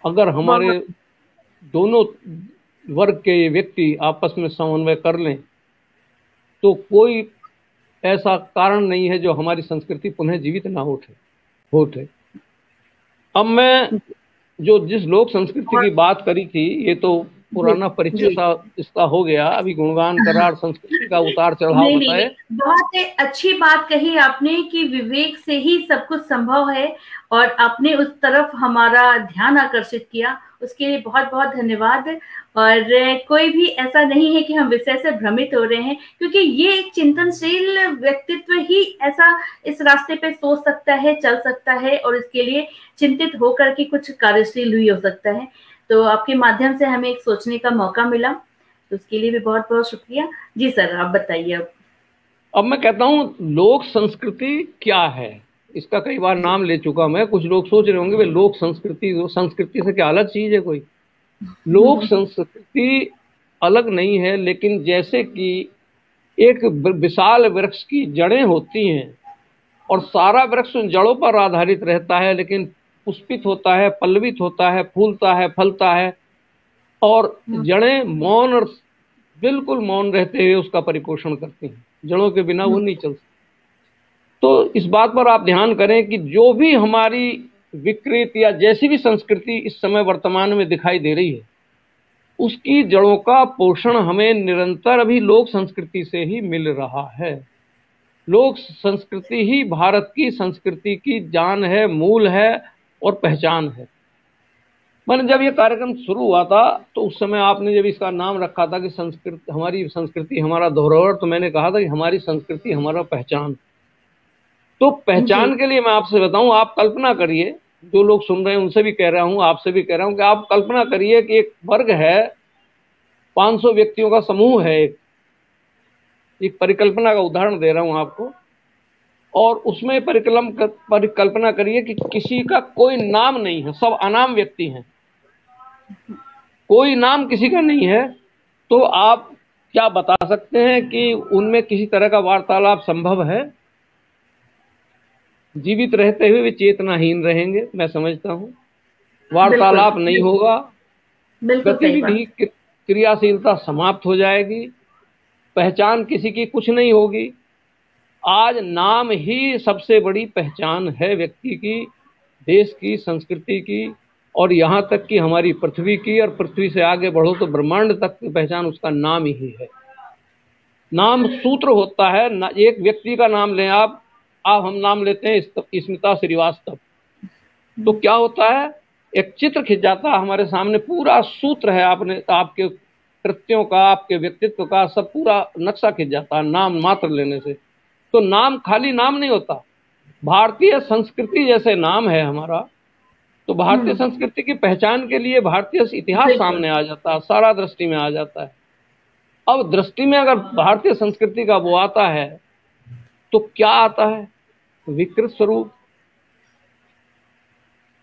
अगर हमारे दोनों वर्ग के व्यक्ति आपस में समन्वय कर लें तो कोई ऐसा कारण नहीं है जो हमारी संस्कृति पुनः जीवित ना होते। अब मैं जिस लोक संस्कृति की बात करी थी, ये तो पुराना परिचय सा इसका हो गया। अभी गुणगान करार संस्कृति का उतार चढ़ाव बताए। बहुत अच्छी बात कही आपने कि विवेक से ही सब कुछ संभव है, और आपने उस तरफ हमारा ध्यान आकर्षित किया, उसके लिए बहुत बहुत धन्यवाद। और कोई भी ऐसा नहीं है कि हम विषय से भ्रमित हो रहे हैं, क्योंकि ये एक चिंतनशील व्यक्तित्व ही ऐसा इस रास्ते पे सोच सकता है, चल सकता है, और इसके लिए चिंतित होकर के कुछ कार्यशील भी हो सकता है। तो आपके माध्यम से हमें एक सोचने का मौका मिला, तो उसके लिए भी बहुत बहुत शुक्रिया। जी सर, आप बताइए। अब मैं कहता हूँ लोक संस्कृति क्या है, इसका कई बार नाम ले चुका मैं। कुछ लोग सोच रहे होंगे वे लोक संस्कृति, संस्कृति से क्या अलग चीज है कोई? लोक संस्कृति अलग नहीं है, लेकिन जैसे कि एक विशाल वृक्ष की जड़ें होती हैं और सारा वृक्ष उन जड़ों पर आधारित रहता है, लेकिन पुष्पित होता है, पल्लवित होता है, फूलता है, फलता है, और जड़ें मौन और बिल्कुल मौन रहते हुए उसका परिपोषण करती हैं। जड़ों के बिना वो नहीं चल सकती। तो इस बात पर आप ध्यान करें कि जो भी हमारी विकृत या जैसी भी संस्कृति इस समय वर्तमान में दिखाई दे रही है, उसकी जड़ों का पोषण हमें निरंतर अभी लोक संस्कृति से ही मिल रहा है। लोक संस्कृति ही भारत की संस्कृति की जान है, मूल है और पहचान है। मैंने जब ये कार्यक्रम शुरू हुआ था तो उस समय आपने जब इसका नाम रखा था कि संस्कृति, हमारी संस्कृति हमारा धरोहर, तो मैंने कहा था कि हमारी संस्कृति हमारा पहचान। तो पहचान के लिए मैं आपसे बताऊं, आप कल्पना करिए, जो लोग सुन रहे हैं उनसे भी कह रहा हूं, आपसे भी कह रहा हूं कि आप कल्पना करिए कि एक वर्ग है, 500 व्यक्तियों का समूह है, एक परिकल्पना का उदाहरण दे रहा हूं आपको, और उसमें परिकल्पना करिए कि किसी का कोई नाम नहीं है, सब अनाम व्यक्ति हैं, कोई नाम किसी का नहीं है। तो आप क्या बता सकते हैं कि उनमें किसी तरह का वार्तालाप संभव है? जीवित रहते हुए वे चेतनाहीन रहेंगे, मैं समझता हूं। वार्तालाप नहीं होगा, गतिविधि क्रियाशीलता समाप्त हो जाएगी, पहचान किसी की कुछ नहीं होगी। आज नाम ही सबसे बड़ी पहचान है व्यक्ति की, देश की, संस्कृति की, और यहाँ तक कि हमारी पृथ्वी की, और पृथ्वी से आगे बढ़ो तो ब्रह्मांड तक की पहचान उसका नाम ही है। नाम सूत्र होता है। एक व्यक्ति का नाम लें आप हम नाम लेते हैं स्मिता श्रीवास्तव, तो क्या होता है, एक चित्र खिंच जाता है हमारे सामने, पूरा सूत्र है आपके कृत्यों का, आपके व्यक्तित्व का, सब पूरा नक्शा खिंच जाता है नाम मात्र लेने से। तो नाम खाली नाम नहीं होता, भारतीय संस्कृति जैसे नाम है हमारा, तो भारतीय संस्कृति की पहचान के लिए भारतीय इतिहास सामने आ जाता है, सारा दृष्टि में आ जाता है। अब दृष्टि में अगर भारतीय संस्कृति का वो आता है तो क्या आता है, विकृत स्वरूप।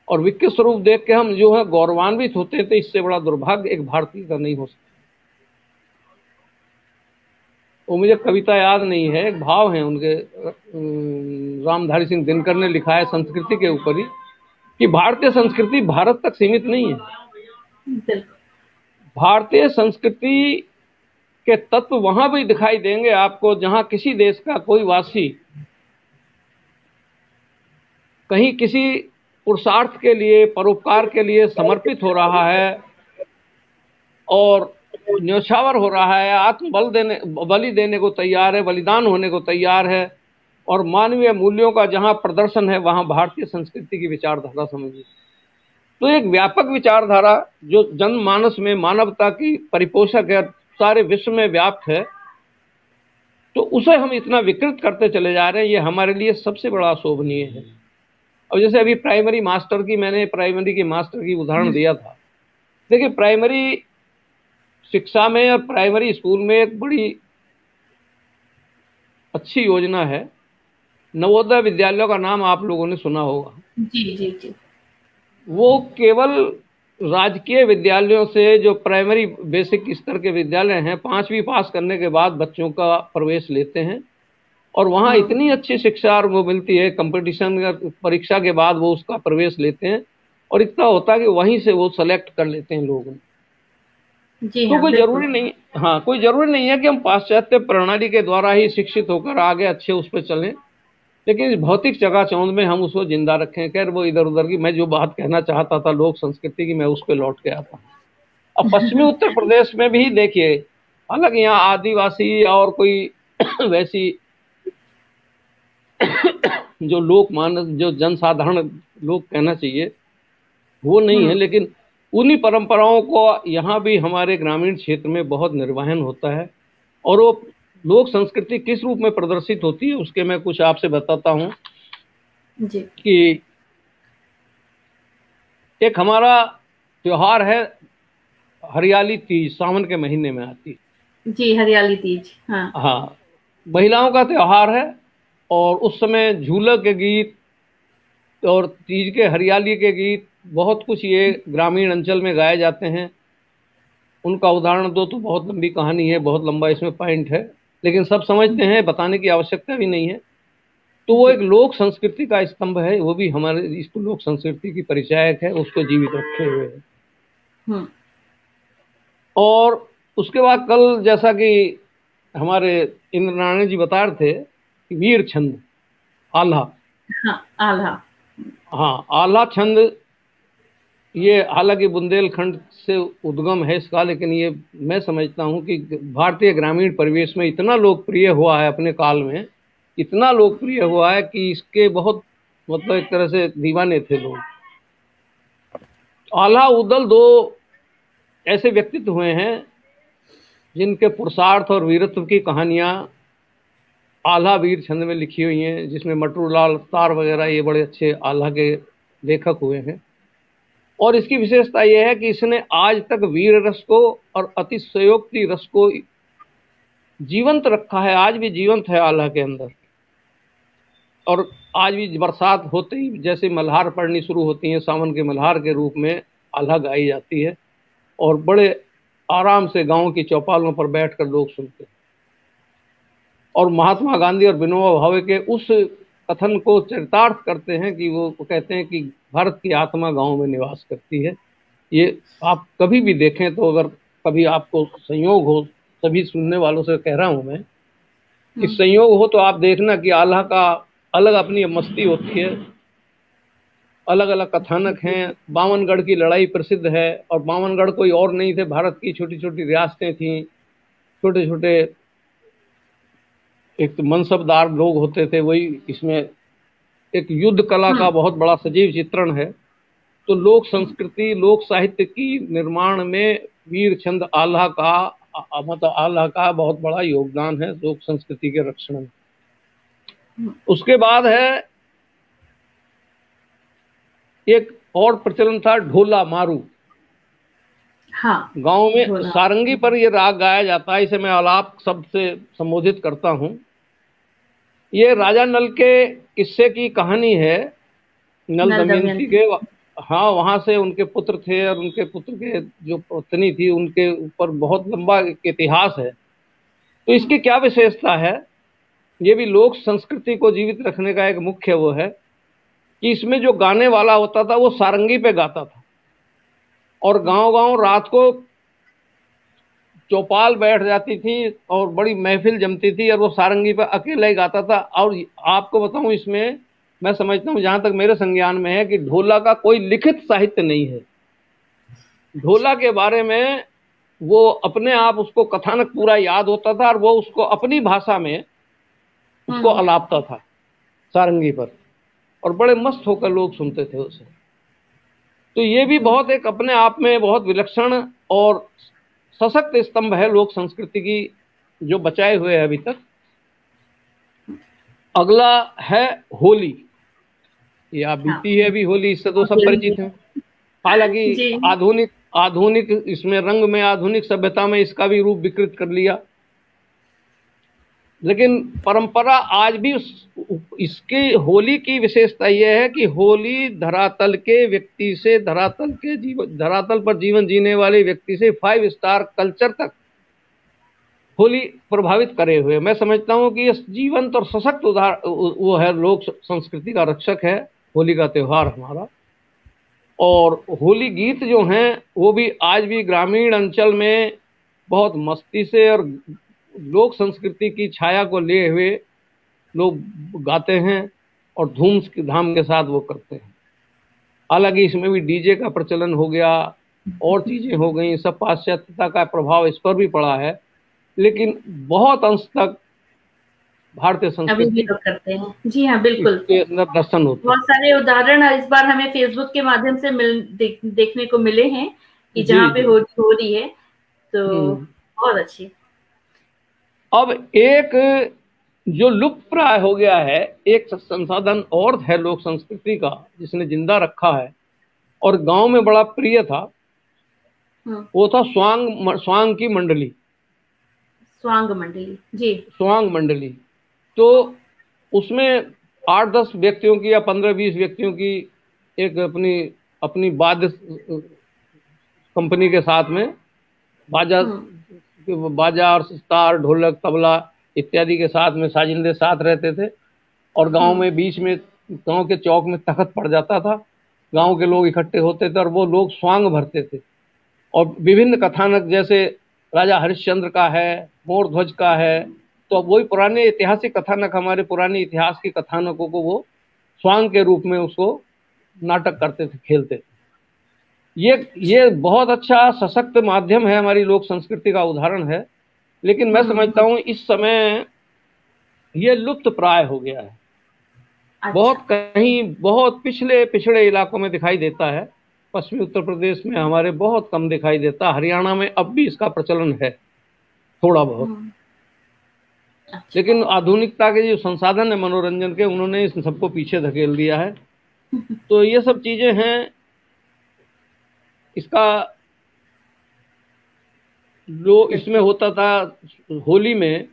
और विकृत स्वरूप देख के हम जो है गौरवान्वित होते हैं, तो इससे बड़ा दुर्भाग्य एक भारतीय का नहीं हो सकता। वो मुझे कविता याद नहीं है, एक भाव है उनके, रामधारी सिंह दिनकर ने लिखा है संस्कृति के ऊपर ही, कि भारतीय संस्कृति भारत तक सीमित नहीं है। भारतीय संस्कृति के तत्व वहां भी दिखाई देंगे आपको जहां किसी देश का कोई वासी कहीं किसी पुरुषार्थ के लिए, परोपकार के लिए समर्पित हो रहा है और न्यौछावर हो रहा है, बलि देने को तैयार है, बलिदान होने को तैयार है, और मानवीय मूल्यों का जहां प्रदर्शन है वहां भारतीय संस्कृति की विचारधारा समझिए। तो एक व्यापक विचारधारा जो जनमानस में मानवता की परिपोषक है, सारे विश्व में व्याप्त है, तो उसे हम इतना विकृत करते चले जा रहे हैं, ये हमारे लिए सबसे बड़ा अशोभनीय है। और जैसे अभी मैंने प्राइमरी के मास्टर की उदाहरण दिया था। देखिए, प्राइमरी शिक्षा में और प्राइमरी स्कूल में एक बड़ी अच्छी योजना है, नवोदय विद्यालयों का नाम आप लोगों ने सुना होगा। जी जी जी। वो केवल राजकीय विद्यालयों से, जो प्राइमरी बेसिक स्तर के विद्यालय हैं, 5वीं पास करने के बाद बच्चों का प्रवेश लेते हैं, और वहाँ इतनी अच्छी शिक्षा वो मिलती है, कंपटीशन परीक्षा के बाद वो उसका प्रवेश लेते हैं, और इतना होता है कि वहीं से वो सेलेक्ट कर लेते हैं लोग। तो कोई जरूरी नहीं है कि हम पाश्चात्य प्रणाली के द्वारा ही शिक्षित होकर आगे अच्छे उस पर चलें, लेकिन इस भौतिक चकाचौंध में हम उसको जिंदा रखें। खैर, वो इधर उधर की, मैं जो बात कहना चाहता था लोक संस्कृति की, मैं उस पर लौट के आता हूँ। अब पश्चिमी उत्तर प्रदेश में भी देखिए, हालांकि यहाँ आदिवासी और कोई वैसी जो लोक मानस, जो जनसाधारण लोग कहना चाहिए, वो नहीं है, लेकिन उन्हीं परंपराओं को यहाँ भी हमारे ग्रामीण क्षेत्र में बहुत निर्वहन होता है। और वो लोक संस्कृति किस रूप में प्रदर्शित होती है उसके मैं कुछ आपसे बताता हूँ कि एक हमारा त्योहार है हरियाली तीज, सावन के महीने में आती है। जी, हरियाली तीज। हाँ, महिलाओं का त्योहार है, और उस समय झूला के गीत और तीज के हरियाली के गीत, बहुत कुछ ये ग्रामीण अंचल में गाए जाते हैं। उनका उदाहरण दो तो बहुत लंबी कहानी है, बहुत लंबा इसमें पॉइंट है, लेकिन सब समझते हैं, बताने की आवश्यकता भी नहीं है। तो वो एक लोक संस्कृति का स्तंभ है, वो भी हमारे इस लोक संस्कृति की परिचायक है, उसको जीवित रखे हुए है। और उसके बाद कल जैसा कि हमारे इंद्र नारायण जी बता रहे थे कि वीर छंद आल्हा, आल्हा, हाँ आल्हा छंद, ये हालांकि बुंदेलखंड से उद्गम है इसका, लेकिन ये मैं समझता हूँ कि भारतीय ग्रामीण परिवेश में इतना लोकप्रिय हुआ है, अपने काल में इतना लोकप्रिय हुआ है कि इसके बहुत मतलब एक तरह से दीवाने थे लोग। आल्हा उदल दो ऐसे व्यक्तित्व हुए हैं जिनके पुरुषार्थ और वीरत्व की कहानियां आल्हा वीर छंद में लिखी हुई हैं, जिसमें मटरूलाल तार वगैरह ये बड़े अच्छे आल्हा के लेखक हुए हैं। और इसकी विशेषता यह है कि इसने आज तक वीर रस को और अतिशयोक्ति रस को जीवंत रखा है, आज भी जीवंत है आल्हा के अंदर। और आज भी बरसात होते ही जैसे मल्हार पड़नी शुरू होती है, सावन के मल्हार के रूप में आल्हा गाई जाती है और बड़े आराम से गांव की चौपालों पर बैठकर लोग सुनते हैं। और महात्मा गांधी और विनोबा भावे के उस कथन को चरितार्थ करते हैं कि वो कहते हैं कि भारत की आत्मा गांव में निवास करती है। ये आप कभी भी देखें तो, अगर कभी आपको संयोग हो, सभी सुनने वालों से कह रहा हूं मैं कि संयोग हो तो आप देखना कि आल्हा का अलग अपनी मस्ती होती है, अलग अलग कथानक हैं। बावनगढ़ की लड़ाई प्रसिद्ध है, और बावनगढ़ कोई और नहीं थे, भारत की छोटी छोटी रियासतें थीं, छोटे छोटे एक तो मनसबदार लोग होते थे, वही इसमें एक युद्ध कला का बहुत बड़ा सजीव चित्रण है। तो लोक संस्कृति लोक साहित्य की निर्माण में वीर छंद आल्हा का मतलब आल्हा का बहुत बड़ा योगदान है लोक संस्कृति के रक्षण में। उसके बाद है एक और प्रचलन था ढोला मारू। हाँ, गांव में सारंगी पर ये राग गाया जाता है, इसे मैं आलाप शब्द से संबोधित करता हूं। ये राजा नल के किस्से की कहानी है, नल दमयंती के। हाँ, वहां से उनके पुत्र थे और उनके पुत्र के जो पत्नी थी उनके ऊपर बहुत लंबा इतिहास है। तो इसकी क्या विशेषता है, ये भी लोक संस्कृति को जीवित रखने का एक मुख्य वो है कि इसमें जो गाने वाला होता था वो सारंगी पे गाता था, और गांव गांव रात को चौपाल बैठ जाती थी और बड़ी महफिल जमती थी, और वो सारंगी पे अकेला ही गाता था। और आपको बताऊं, इसमें मैं समझता हूं जहां तक मेरे संज्ञान में है कि ढोला का कोई लिखित साहित्य नहीं है। ढोला के बारे में वो अपने आप उसको कथानक पूरा याद होता था, और वो उसको अपनी भाषा में उसको अलापता था सारंगी पर, और बड़े मस्त होकर लोग सुनते थे उसे। तो ये भी बहुत एक अपने आप में बहुत विलक्षण और सशक्त स्तंभ है लोक संस्कृति की, जो बचाए हुए है अभी तक। अगला है होली। ये आप बीती है अभी होली, इससे तो सब परिचित हैं। हालांकि आधुनिक इसमें रंग में आधुनिक सभ्यता में इसका भी रूप विकृत कर लिया, लेकिन परंपरा आज भी इसकी होली की विशेषता यह है कि होली धरातल के व्यक्ति से धरातल पर जीवन जीने वाले व्यक्ति से 5 स्टार कल्चर तक होली प्रभावित करे हुए। मैं समझता हूं कि ये जीवंत और सशक्त वो है, लोक संस्कृति का रक्षक है होली का त्योहार हमारा। और होली गीत जो हैं वो भी आज भी ग्रामीण अंचल में बहुत मस्ती से और लोक संस्कृति की छाया को लिए हुए लोग गाते हैं और धूम के साथ वो करते हैं। हालांकि इसमें भी डीजे का प्रचलन हो गया और चीजें हो गई, सब पाश्चात्यता का प्रभाव इस पर भी पड़ा है, लेकिन बहुत अंश तक भारतीय संस्कृति करते हैं। जी हाँ, बिल्कुल दर्शन होते हैं। बहुत सारे उदाहरण इस बार हमें फेसबुक के माध्यम से देखने को मिले हैं कि जहाँ पे हो रही है, तो बहुत अच्छी। अब एक जो लुप्त प्राय हो गया है, एक संसाधन और है लोक संस्कृति का जिसने जिंदा रखा है और गांव में बड़ा प्रिय था, वो था स्वांग की मंडली। स्वांग मंडली, जी, स्वांग मंडली। तो उसमें 8-10 व्यक्तियों की या 15-20 व्यक्तियों की एक अपनी वाद्य कंपनी के साथ में बाजा और सितार ढोलक तबला इत्यादि के साथ में साजिंदे साथ रहते थे, और गांव में बीच में गांव के चौक में तख्त पड़ जाता था, गांव के लोग इकट्ठे होते थे और वो लोग स्वांग भरते थे और विभिन्न कथानक जैसे राजा हरिश्चंद्र का है, मोर ध्वज का है, तो अब वही पुराने ऐतिहासिक कथानक, हमारे पुराने इतिहास के कथानकों को वो स्वांग के रूप में उसको नाटक करते थे, खेलते थे। ये बहुत अच्छा सशक्त माध्यम है, हमारी लोक संस्कृति का उदाहरण है। लेकिन मैं समझता हूँ इस समय ये लुप्त प्राय हो गया है। अच्छा। बहुत कहीं बहुत पिछड़े इलाकों में दिखाई देता है। पश्चिमी उत्तर प्रदेश में हमारे बहुत कम दिखाई देता, हरियाणा में अब भी इसका प्रचलन है थोड़ा बहुत। अच्छा। लेकिन आधुनिकता के जो संसाधन है मनोरंजन के, उन्होंने इस सबको पीछे धकेल दिया है। तो ये सब चीजें हैं। इसका जो इसमें होता था होली में,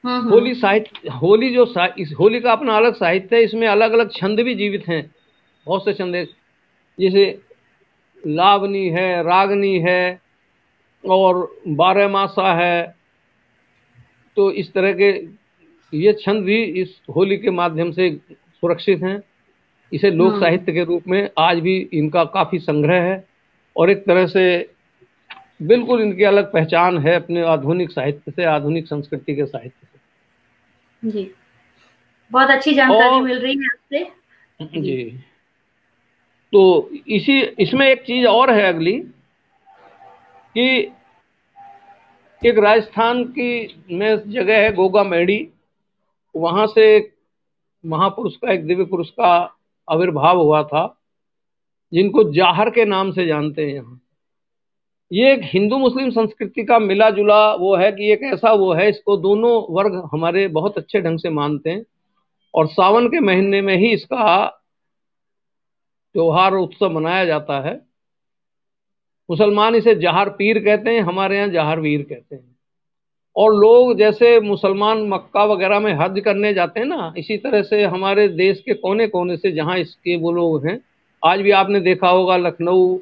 होली साहित्य, होली जो इस होली का अपना अलग साहित्य है, इसमें अलग अलग छंद भी जीवित हैं, बहुत से छंद, जैसे लावनी है, रागनी है और बारह मासा है। तो इस तरह के ये छंद भी इस होली के माध्यम से सुरक्षित हैं। इसे लोक साहित्य के रूप में आज भी इनका काफी संग्रह है और एक तरह से बिल्कुल इनकी अलग पहचान है अपने आधुनिक साहित्य से, आधुनिक संस्कृति के साहित्य से। जी, बहुत अच्छी जानकारी मिल रही है आपसे। जी। तो इसमें एक चीज और है अगली, कि एक राजस्थान की में जगह है गोगा मेडी, वहां से महापुरुष का, एक दिव्य पुरुष का आविर्भाव हुआ था, जिनको जाहर के नाम से जानते हैं यहाँ। ये एक हिंदू मुस्लिम संस्कृति का मिला जुला वो है, कि एक ऐसा वो है, इसको दोनों वर्ग हमारे बहुत अच्छे ढंग से मानते हैं और सावन के महीने में ही इसका त्योहार उत्सव मनाया जाता है। मुसलमान इसे जहार पीर कहते हैं, हमारे यहाँ जहार वीर कहते हैं। और लोग जैसे मुसलमान मक्का वगैरह में हज करने जाते हैं ना, इसी तरह से हमारे देश के कोने कोने से जहाँ इसके वो लोग हैं, आज भी आपने देखा होगा लखनऊ,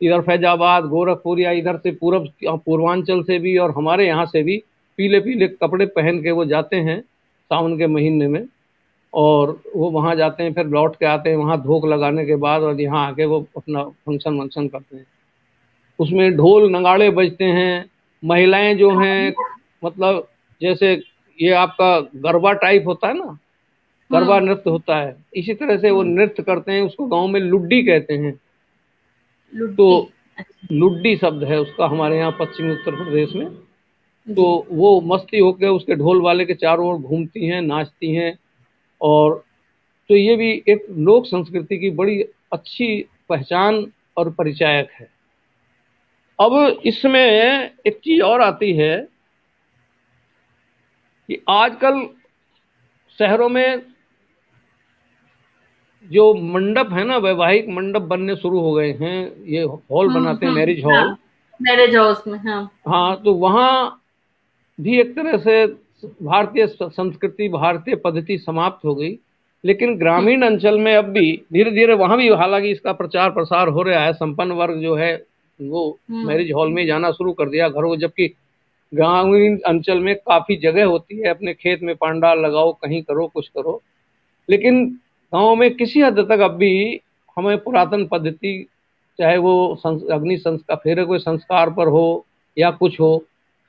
इधर फैजाबाद, गोरखपुर या इधर से पूर्वांचल से भी और हमारे यहाँ से भी पीले पीले कपड़े पहन के वो जाते हैं सावन के महीने में, और वो वहाँ जाते हैं, फिर लौट के आते हैं वहाँ धोख लगाने के बाद, और यहाँ आके वो अपना फंक्शन वंक्शन करते हैं। उसमें ढोल नगाड़े बजते हैं। महिलाएं जो हैं, मतलब जैसे ये आपका गरबा टाइप होता है ना, गरबा नृत्य होता है, इसी तरह से वो नृत्य करते हैं। उसको गांव में लुड्डी कहते हैं। तो लुड्डी शब्द है उसका हमारे यहाँ पश्चिमी उत्तर प्रदेश में। तो वो मस्ती होकर उसके ढोल वाले के चारों ओर घूमती हैं, नाचती हैं। और तो ये भी एक लोक संस्कृति की बड़ी अच्छी पहचान और परिचायक है। अब इसमें एक चीज और आती है कि आजकल शहरों में जो मंडप है ना, वैवाहिक मंडप बनने शुरू हो गए हैं। ये हॉल बनाते हैं, मैरिज हॉल, मैरिज हाउस में। हाँ, तो वहाँ भी एक तरह से भारतीय संस्कृति, भारतीय पद्धति समाप्त हो गई। लेकिन ग्रामीण अंचल में अब भी धीरे धीरे वहाँ भी हालांकि इसका प्रचार प्रसार हो रहा है। संपन्न वर्ग जो है वो मैरिज हॉल में जाना शुरू कर दिया घरों, जबकि ग्रामीण अंचल में काफी जगह होती है, अपने खेत में पांडाल लगाओ, कहीं करो, कुछ करो। लेकिन गाँव में किसी हद तक अब भी हमें पुरातन पद्धति, चाहे वो अग्नि संस्कार, फेरे कोई संस्कार पर हो या कुछ हो,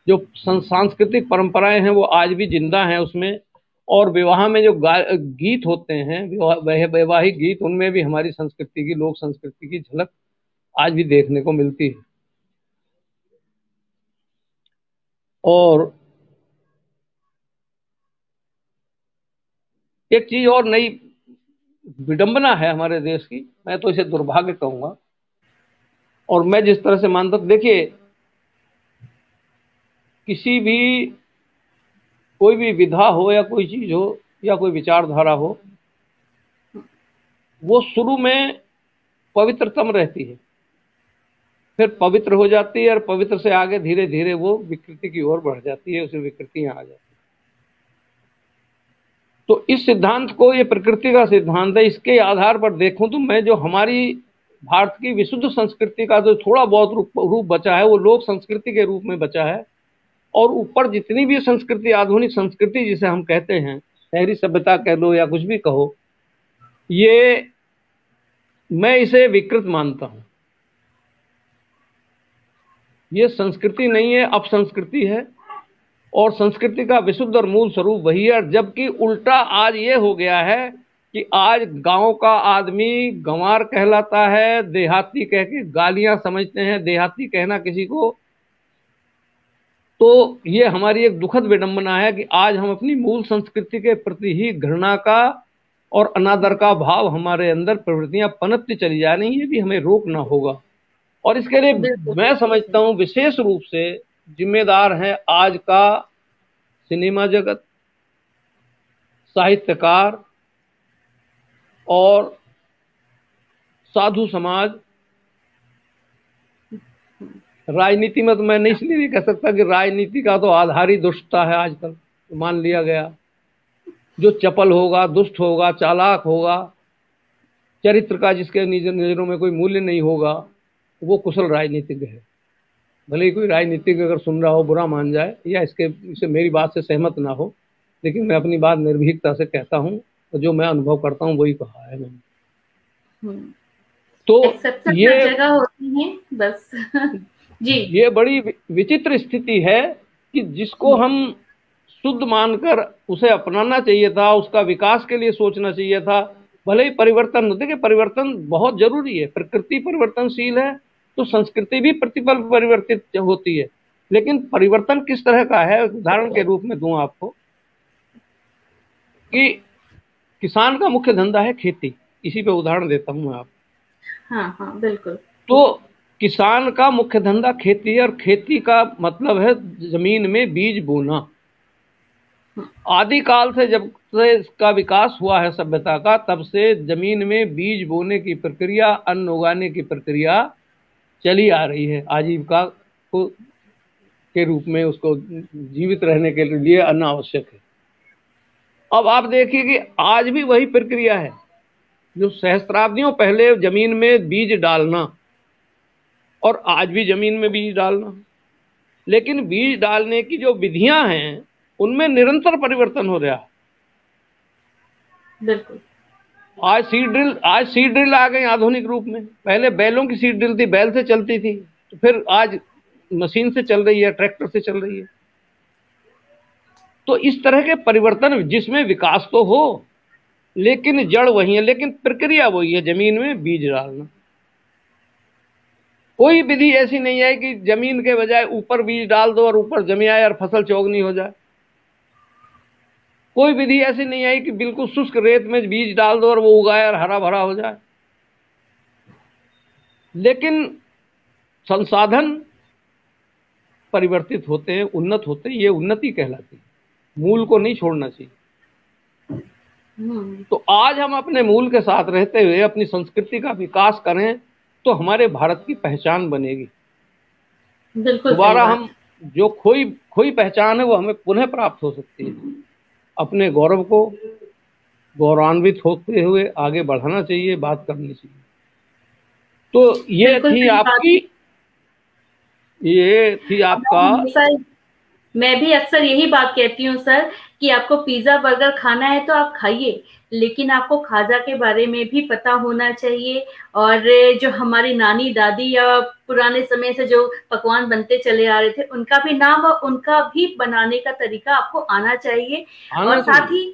जो सांस्कृतिक परंपराएं हैं वो आज भी जिंदा हैं उसमें। और विवाह में जो गीत होते हैं, वैवाहिक गीत, उनमें भी हमारी संस्कृति की, लोक संस्कृति की झलक आज भी देखने को मिलती है। और एक चीज और नई विडंबना है हमारे देश की, मैं तो इसे दुर्भाग्य कहूंगा। और मैं जिस तरह से मानता हूं, देखिए किसी भी कोई भी विधा हो या कोई चीज हो या कोई विचारधारा हो, वो शुरू में पवित्रतम रहती है, फिर पवित्र हो जाती है, और पवित्र से आगे धीरे धीरे वो विकृति की ओर बढ़ जाती है, उसे विकृतियां आ जाती है। तो इस सिद्धांत को, ये प्रकृति का सिद्धांत है, इसके आधार पर देखूं तो मैं, जो हमारी भारत की विशुद्ध संस्कृति का जो थोड़ा बहुत रूप बचा है, वो लोक संस्कृति के रूप में बचा है। और ऊपर जितनी भी संस्कृति, आधुनिक संस्कृति जिसे हम कहते हैं, शहरी सभ्यता कह लो या कुछ भी कहो, ये मैं इसे विकृत मानता हूं। ये संस्कृति नहीं है, अपसंस्कृति है। और संस्कृति का विशुद्ध और मूल स्वरूप वही है। जबकि उल्टा आज ये हो गया है कि आज गांव का आदमी गंवार कहलाता है, देहाती कह के गालियां समझते हैं, देहाती कहना किसी को। तो ये हमारी एक दुखद विडंबना है कि आज हम अपनी मूल संस्कृति के प्रति ही घृणा का और अनादर का भाव हमारे अंदर प्रवृत्तियां पनपती चली जा रही हैं। ये भी हमें रोकना होगा। और इसके लिए मैं समझता हूं विशेष रूप से जिम्मेदार है आज का सिनेमा जगत, साहित्यकार और साधु समाज। राजनीति में तो मैं नहीं इसलिए नहीं कह सकता कि राजनीति का तो आधार ही दुष्टता है आजकल, तो मान लिया गया। जो चपल होगा, दुष्ट होगा, चालाक होगा, चरित्र का जिसके नजरों में कोई मूल्य नहीं होगा, वो कुशल राजनीतिज्ञ है। भले ही कोई राजनीतिक अगर सुन रहा हो बुरा मान जाए या इससे मेरी बात से सहमत ना हो, लेकिन मैं अपनी बात निर्भीकता से कहता हूँ, तो जो मैं अनुभव करता हूँ वही कहा है मैंने। तो ये जगह होती है बस जी, ये बड़ी विचित्र स्थिति है कि जिसको हम शुद्ध मानकर उसे अपनाना चाहिए था, उसका विकास के लिए सोचना चाहिए था। भले ही परिवर्तन, देखिए परिवर्तन बहुत जरूरी है, प्रकृति परिवर्तनशील है तो संस्कृति भी प्रतिपल परिवर्तित होती है। लेकिन परिवर्तन किस तरह का है, उदाहरण के रूप में दूं आपको कि किसान का मुख्य धंधा है खेती। इसी पे उदाहरण देता हूं मैं आपको। हाँ हाँ बिल्कुल। तो किसान का मुख्य धंधा खेती है और खेती का मतलब है जमीन में बीज बोना। आदिकाल से जब से इसका विकास हुआ है सभ्यता का, तब से जमीन में बीज बोने की प्रक्रिया, अन्न उगाने की प्रक्रिया चली आ रही है। आजीविका को के रूप में उसको जीवित रहने के लिए अन्न आवश्यक है। अब आप देखिए कि आज भी वही प्रक्रिया है जो सहस्त्राब्दियों पहले जमीन में बीज डालना, और आज भी जमीन में बीज डालना। लेकिन बीज डालने की जो विधियां हैं उनमें निरंतर परिवर्तन हो रहा है। बिल्कुल। आज सीड ड्रिल आ गई आधुनिक रूप में। पहले बैलों की सीड ड्रिल थी, बैल से चलती थी, तो फिर आज मशीन से चल रही है, ट्रैक्टर से चल रही है। तो इस तरह के परिवर्तन जिसमें विकास तो हो लेकिन जड़ वही है, लेकिन प्रक्रिया वही है, जमीन में बीज डालना। कोई विधि ऐसी नहीं है कि जमीन के बजाय ऊपर बीज डाल दो और ऊपर जमी आए और फसल चौगनी हो जाए। कोई विधि ऐसी नहीं आई कि बिल्कुल शुष्क रेत में बीज डाल दो और वो उगाए और हरा भरा हो जाए। लेकिन संसाधन परिवर्तित होते हैं, उन्नत होते हैं, ये उन्नति कहलाती है। मूल को नहीं छोड़ना चाहिए। तो आज हम अपने मूल के साथ रहते हुए अपनी संस्कृति का विकास करें तो हमारे भारत की पहचान बनेगी। दोबारा हम जो खोई पहचान है वो हमें पुनः प्राप्त हो सकती है। अपने गौरव को गौरवान्वित होते हुए आगे बढ़ाना चाहिए, बात करनी चाहिए। तो ये थी आपका। मैं भी अक्सर यही बात कहती हूँ सर कि आपको पिज्जा बर्गर खाना है तो आप खाइए, लेकिन आपको खाजा के बारे में भी पता होना चाहिए। और जो हमारी नानी दादी या पुराने समय से जो पकवान बनते चले आ रहे थे उनका भी नाम और उनका भी बनाने का तरीका आपको आना चाहिए। और साथ ही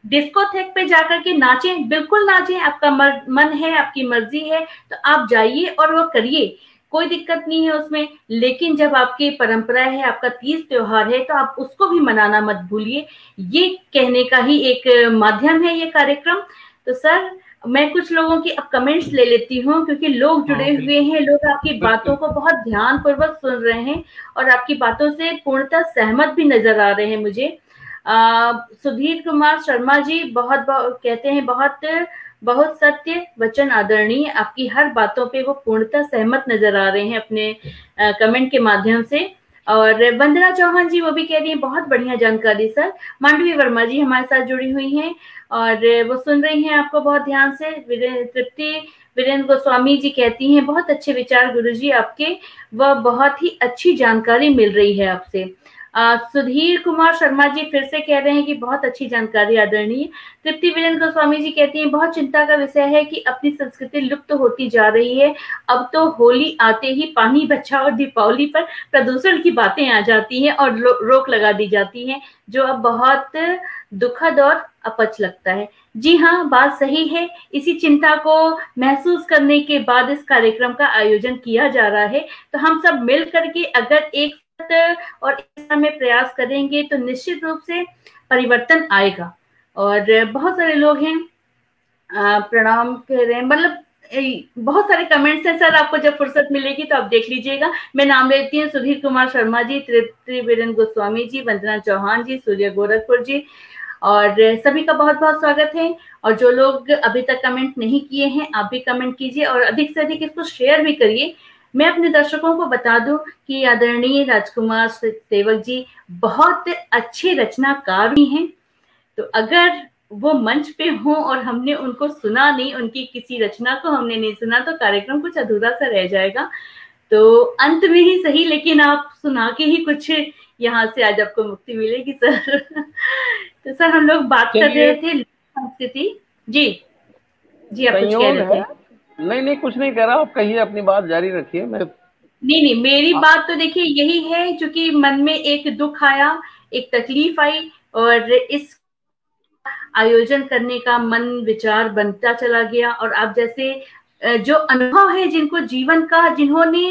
डिस्कोथेक पे जाकर के नाचें, बिल्कुल नाचें, आपका मन है, आपकी मर्जी है तो आप जाइए और वो करिए, कोई दिक्कत नहीं है उसमें। लेकिन जब आपकी परंपरा है, आपका तीज त्योहार है, तो आप उसको भी मनाना मत भूलिए। ये कहने का ही एक माध्यम है ये कार्यक्रम। तो सर मैं कुछ लोगों की अब कमेंट्स ले लेती हूँ क्योंकि लोग जुड़े हुए हैं, लोग आपकी बातों को बहुत ध्यान पूर्वक सुन रहे हैं और आपकी बातों से पूर्णतः सहमत भी नजर आ रहे हैं मुझे। सुधीर कुमार शर्मा जी बहुत कहते हैं बहुत सत्य वचन आदरणीय, आपकी हर बातों पे वो पूर्णतः सहमत नजर आ रहे हैं अपने कमेंट के माध्यम से। और वंदना चौहान जी वो भी कह रही है बहुत बढ़िया जानकारी सर। मांडवी वर्मा जी हमारे साथ जुड़ी हुई हैं और वो सुन रही हैं आपको बहुत ध्यान से। तृप्ति वीरेंद्र गोस्वामी जी कहती हैं बहुत अच्छे विचार गुरुजी आपके, वह बहुत ही अच्छी जानकारी मिल रही है आपसे। सुधीर कुमार शर्मा जी फिर से कह रहे हैं कि बहुत अच्छी जानकारी आदरणीय। तृप्ति वीरेंद्र गोस्वामी जी कहती हैं बहुत चिंता का विषय है कि अपनी संस्कृति लुप्त होती जा रही है। अब तो होली आते ही पानी बचाओ और दीपावली पर प्रदूषण की बातें आ जाती हैं और रोक लगा दी जाती है, जो अब बहुत दुखद और अपच लगता है। जी हाँ, बात सही है। इसी चिंता को महसूस करने के बाद इस कार्यक्रम का आयोजन किया जा रहा है। तो हम सब मिल करके अगर एक और इस दिशा में प्रयास करेंगे तो निश्चित रूप से परिवर्तन आएगा। और बहुत सारे लोग हैं प्रणाम कह रहे हैं, मतलब बहुत सारे कमेंट्स हैं सर। आपको जब फुर्सत मिलेगी तो आप देख लीजिएगा। मैं नाम लेती हूँ सुधीर कुमार शर्मा जी, तृप्ति वीरेंद्र गोस्वामी जी, वंदना चौहान जी, सूर्य गोरखपुर जी, और सभी का बहुत बहुत स्वागत है। और जो लोग अभी तक कमेंट नहीं किए हैं आप भी कमेंट कीजिए और अधिक से अधिक इसको शेयर भी करिए। मैं अपने दर्शकों को बता दूं कि आदरणीय राजकुमार सेवक जी बहुत अच्छे रचनाकार भी हैं। तो अगर वो मंच पे हों और हमने उनको सुना नहीं, उनकी किसी रचना को हमने नहीं सुना, तो कार्यक्रम कुछ अधूरा सा रह जाएगा। तो अंत में ही सही, लेकिन आप सुना के ही कुछ यहाँ से आज आपको मुक्ति मिलेगी सर। तो सर हम लोग बात कर रहे थे संस्कृति। जी जी, आप कुछ कह रहे थे। नहीं कुछ नहीं कह रहा, आप कहिए, अपनी बात जारी रखिए। मैं नहीं, मेरी बात तो देखिए यही है, क्योंकि मन में एक दुख आया, एक तकलीफ आई, और इस आयोजन करने का मन विचार बनता चला गया। और आप जैसे जो अनुभव है, जिनको जीवन का, जिन्होंने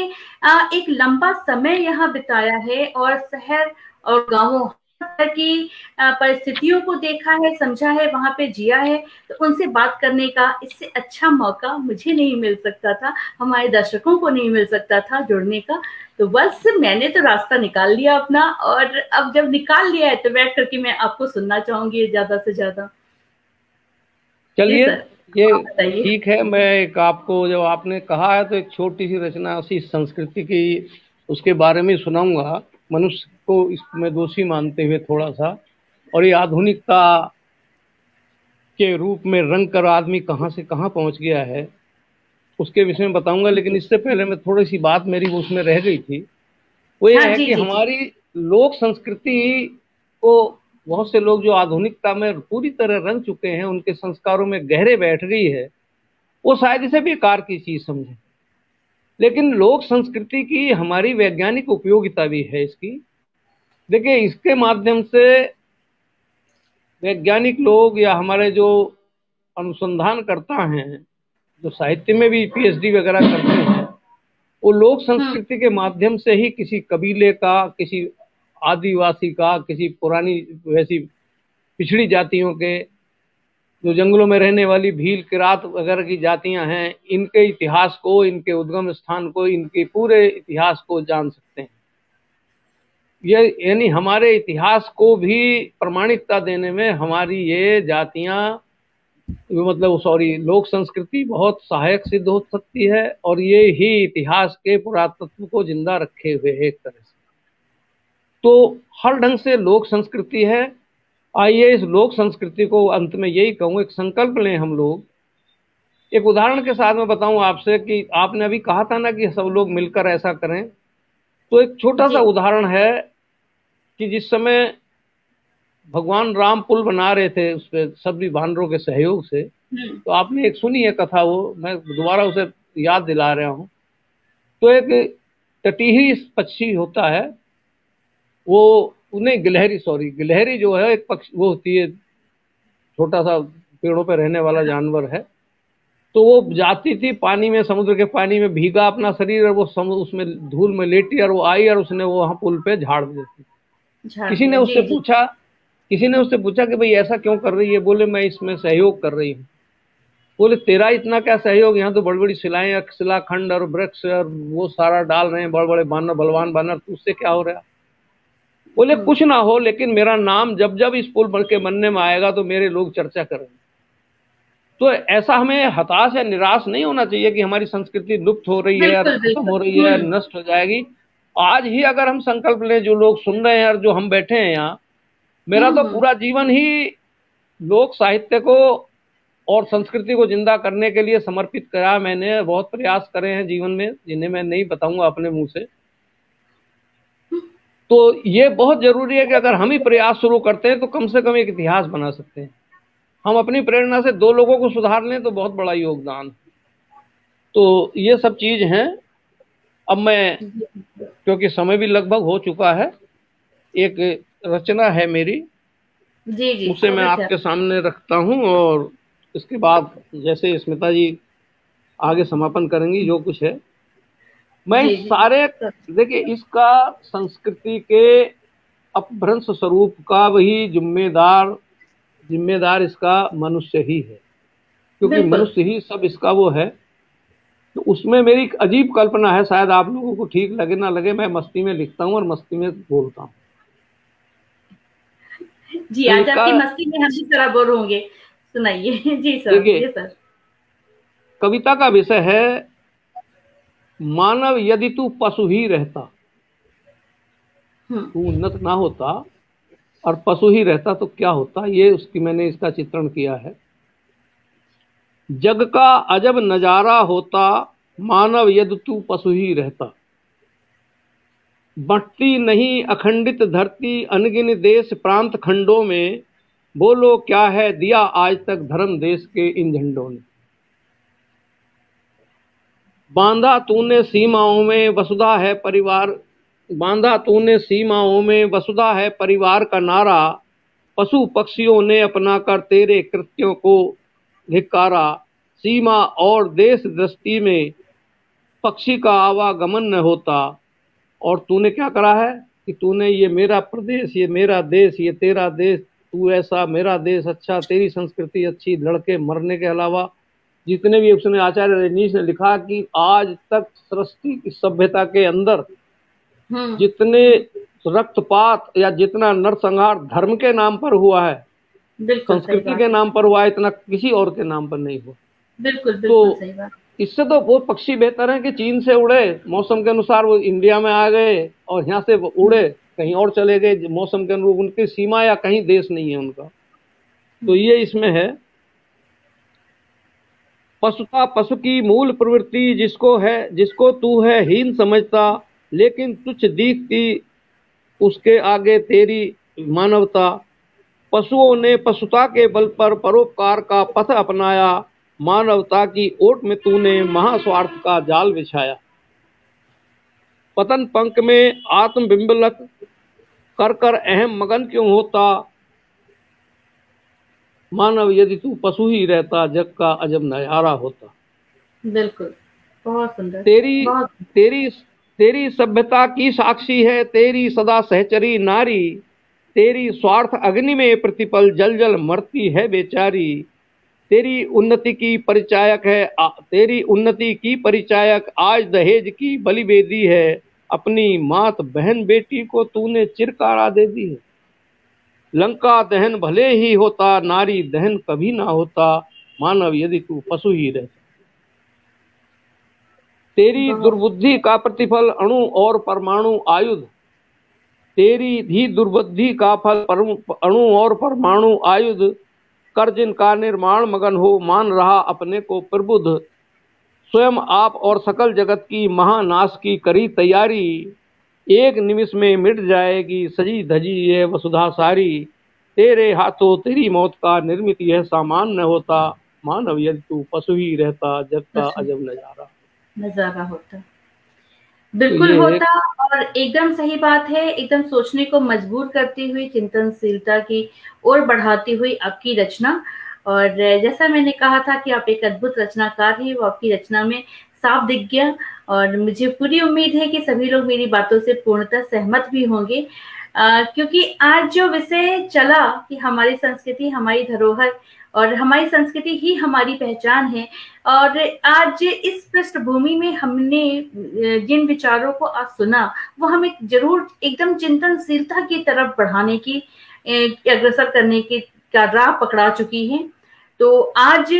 एक लंबा समय यहाँ बिताया है और शहर और गांवों की परिस्थितियों को देखा है, समझा है, वहां पे जिया है, तो उनसे बात करने का इससे अच्छा मौका मुझे नहीं मिल सकता था, हमारे दर्शकों को नहीं मिल सकता था जुड़ने का। तो बस मैंने तो रास्ता निकाल लिया अपना, और अब जब निकाल लिया है तो बैठ करके मैं आपको सुनना चाहूंगी ज्यादा से ज्यादा। चलिए, ये ठीक है। मैं एक आपको, जब आपने कहा है तो एक छोटी सी रचना उसी संस्कृति की, उसके बारे में सुनाऊंगा। मनुष्य को इसमें दोषी मानते हुए थोड़ा सा, और ये आधुनिकता के रूप में रंग कर आदमी कहाँ से कहाँ पहुंच गया है, उसके विषय में बताऊंगा। लेकिन इससे पहले मैं थोड़ी सी बात मेरी वो उसमें रह गई थी, वो ये है कि हमारी लोक संस्कृति को बहुत से लोग जो आधुनिकता में पूरी तरह रंग चुके हैं, उनके संस्कारों में गहरे बैठ गई है, वो शायद इसे बेकार की चीज समझे। लेकिन लोक संस्कृति की हमारी वैज्ञानिक उपयोगिता भी है इसकी। देखिए, इसके माध्यम से वैज्ञानिक लोग या हमारे जो अनुसंधान करता हैं, जो साहित्य में भी पीएचडी वगैरह करते हैं, वो लोक संस्कृति के माध्यम से ही किसी कबीले का, किसी आदिवासी का, किसी पुरानी वैसी पिछड़ी जातियों के, जो जंगलों में रहने वाली भील, किरात वगैरह की जातियां हैं, इनके इतिहास को, इनके उद्गम स्थान को, इनके पूरे इतिहास को जान सकते हैं। ये यानी हमारे इतिहास को भी प्रमाणिकता देने में हमारी ये जातियां, मतलब सॉरी, लोक संस्कृति बहुत सहायक सिद्ध हो सकती है, और ये ही इतिहास के पुरातत्व को जिंदा रखे हुए है एक तरह से। तो हर ढंग से लोक संस्कृति है। आइए इस लोक संस्कृति को, अंत में यही कहूँ, एक संकल्प लें हम लोग। एक उदाहरण के साथ मैं बताऊं आपसे कि आपने अभी कहा था ना कि सब लोग मिलकर ऐसा करें, तो एक छोटा सा उदाहरण है कि जिस समय भगवान राम पुल बना रहे थे उस पर सभी वानरों के सहयोग से, तो आपने एक सुनी है कथा, वो मैं दोबारा उसे याद दिला रहा हूँ। तो एक तटीही पक्षी होता है, वो उन्हें गिलहरी जो है एक पक्षी, वो होती है छोटा सा पेड़ों पे रहने वाला जानवर है। तो वो जाती थी पानी में, समुद्र के पानी में भीगा अपना शरीर, और वो उसमें धूल में लेटी, और वो आई और उसने वो वहां पुल पे झाड़ देती। किसी ने उससे पूछा कि भाई ऐसा क्यों कर रही है? बोले मैं इसमें सहयोग कर रही हूँ। बोले तेरा इतना क्या सहयोग, यहाँ तो बड़ी बड़ी शिलाएं, शिलाखंड और वृक्ष और वो सारा डाल रहे हैं बड़े बड़े बानर, बलवान बानर, तो उससे क्या हो रहा है? बोले कुछ ना हो, लेकिन मेरा नाम जब जब इस पुल बन के बनने में आएगा तो मेरे लोग चर्चा करेंगे। तो ऐसा हमें हताश या निराश नहीं होना चाहिए कि हमारी संस्कृति लुप्त हो रही है, खत्म हो रही है, नष्ट हो जाएगी। आज ही अगर हम संकल्प लें, जो लोग सुन रहे हैं और जो हम बैठे हैं यहाँ, मेरा तो पूरा जीवन ही लोक साहित्य को और संस्कृति को जिंदा करने के लिए समर्पित करा। मैंने बहुत प्रयास करे हैं जीवन में, जिन्हें मैं नहीं बताऊंगा अपने मुंह से। तो ये बहुत जरूरी है कि अगर हम ही प्रयास शुरू करते हैं तो कम से कम एक इतिहास बना सकते हैं। हम अपनी प्रेरणा से 2 लोगों को सुधार लें तो बहुत बड़ा योगदान। तो ये सब चीज हैं। अब मैं, क्योंकि समय भी लगभग हो चुका है, एक रचना है मेरी, जी उसे मैं आपके सामने रखता हूं, और इसके बाद जैसे स्मिता जी आगे समापन करेंगी जो कुछ है। मैं इस सारे, देखिए, इसका संस्कृति के अपभ्रंश स्वरूप का वही जिम्मेदार इसका मनुष्य ही है, क्योंकि मनुष्य ही सब इसका वो है। तो उसमें मेरी एक अजीब कल्पना है, शायद आप लोगों को ठीक लगे ना लगे, मैं मस्ती में लिखता हूँ और मस्ती में बोलता हूँ। जी, आज आपकी मस्ती में हम भी जरा बोर होंगे, सुनाइए। जी सर। देखिए, कविता का विषय है मानव यदि तू पशु ही रहता, तू उन्नत ना होता और पशु ही रहता तो क्या होता, ये उसकी मैंने इसका चित्रण किया है। जग का अजब नजारा होता, मानव यदि तू पशु ही रहता। बंटती नहीं अखंडित धरती, अनगिन देश प्रांत खंडों में, बोलो क्या है दिया आज तक धर्म देश के इन झंडों ने। बांधा तूने सीमाओं में वसुधा है परिवार, बांधा तूने सीमाओं में वसुधा है परिवार का नारा, पशु पक्षियों ने अपना कर तेरे कृत्यों को धिक्कारा। सीमा और देश दृष्टि में पक्षी का आवागमन न होता, और तूने क्या करा है कि तूने ये मेरा प्रदेश, ये मेरा देश, ये तेरा देश, तू ऐसा, मेरा देश अच्छा, तेरी संस्कृति अच्छी, लड़के मरने के अलावा जितने भी, उसने आचार्य रजनीश ने लिखा कि आज तक सृष्टि की सभ्यता के अंदर जितने रक्तपात या जितना नरसंहार धर्म के नाम पर हुआ है, संस्कृति के नाम पर हुआ है, इतना किसी और के नाम पर नहीं हुआ। बिल्कुल तो सही बात। इससे तो वो पक्षी बेहतर है कि चीन से उड़े, मौसम के अनुसार वो इंडिया में आ गए, और यहाँ से उड़े कहीं और चले गए मौसम के अनुरूप, उनकी सीमा या कहीं देश नहीं है उनका। तो ये इसमें है, पशुता पशु की मूल प्रवृत्ति, जिसको तू है हीन समझता, लेकिन तुच्छ दिखती उसके आगे तेरी मानवता। पशुओं ने पशुता के बल पर परोपकार का पथ अपनाया, मानवता की ओट में तूने महास्वार्थ का जाल बिछाया। पतन पंख में आत्म बिंबलक कर कर अहम मगन क्यों होता, मानव यदि तू पशु ही रहता जग का अजब नजारा होता। बिल्कुल, बहुत सुंदर। तेरी सभ्यता की साक्षी है तेरी सदा सहचरी नारी, तेरी स्वार्थ अग्नि में प्रतिपल जल जल मरती है बेचारी। तेरी उन्नति की परिचायक आज दहेज की बलि बेदी है, अपनी मात बहन बेटी को तूने चिरकारा दे दी है। लंका दहन भले ही होता, नारी दहन कभी ना होता, मानव यदि तू पशु ही रहता। तेरी दुर्बुद्धि का प्रतिफल अणु और परमाणु आयुध, तेरी भी दुर्बुद्धि का फल अणु और परमाणु आयुध, कर जिनका निर्माण मगन हो मान रहा अपने को प्रबुद्ध। स्वयं आप और सकल जगत की महानाश की करी तैयारी, एक निमिष में मिट जाएगी सजी धजी ये वसुधा सारी। तेरे हाथों तेरी मौत का निर्मित यह सामान न होता, मानव यदि तू पशु ही रहता जग का अजब नजारा होता। बिल्कुल होता, और एकदम सही बात है, एकदम सोचने को मजबूर करती हुई, चिंतनशीलता की ओर बढ़ाती हुई आपकी रचना। और जैसा मैंने कहा था कि आप एक अद्भुत रचनाकार हैं, वो आपकी रचना में साफ दिख गया, और मुझे पूरी उम्मीद है कि सभी लोग मेरी बातों से पूर्णतः सहमत भी होंगे, क्योंकि आज जो विषय चला कि हमारी संस्कृति, हमारी धरोहर और हमारी संस्कृति ही हमारी पहचान है, और आज इस पृष्ठभूमि में हमने जिन विचारों को आज सुना वो हमें जरूर एकदम चिंतनशीलता की तरफ बढ़ाने की, अग्रसर करने की का राह पकड़ा चुकी है। तो आज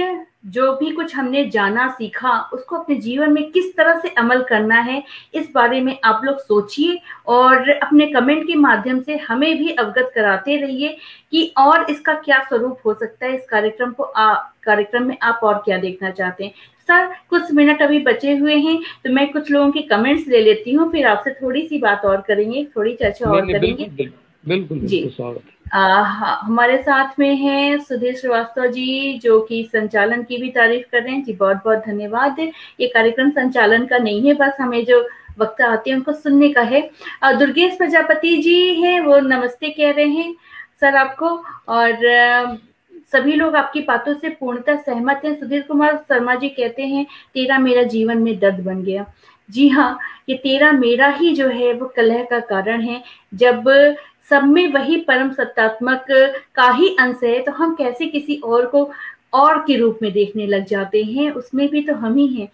जो भी कुछ हमने जाना सीखा उसको अपने जीवन में किस तरह से अमल करना है, इस बारे में आप लोग सोचिए और अपने कमेंट के माध्यम से हमें भी अवगत कराते रहिए कि और इसका क्या स्वरूप हो सकता है, इस कार्यक्रम में आप और क्या देखना चाहते हैं। सर कुछ मिनट अभी बचे हुए हैं, तो मैं कुछ लोगों के कमेंट्स ले लेती हूँ, फिर आपसे थोड़ी सी बात और करेंगे, थोड़ी चर्चा और करेंगे। बिल्कुल जी, स्वागत। हमारे साथ में हैं सुधीर श्रीवास्तव जी, जो कि संचालन की भी तारीफ कर रहे हैं। जी बहुत बहुत धन्यवाद। ये कार्यक्रम संचालन का नहीं है, बस हमें जो वक्ता आते हैं उनको सुनने का है। दुर्गेश प्रजापति जी हैं, वो नमस्ते कह रहे हैं सर आपको, और सभी लोग आपकी बातों से पूर्णतः सहमत हैं। सुधीर कुमार शर्मा जी कहते हैं, तेरा मेरा जीवन में दर्द बन गया। जी हाँ, ये तेरा मेरा ही जो है वो कलह का कारण है। जब सब में वही परम सत्तात्मक का ही अंश है, तो हम कैसे किसी और को और के रूप में देखने लग जाते हैं। उसमें भी तो हम ही हैं।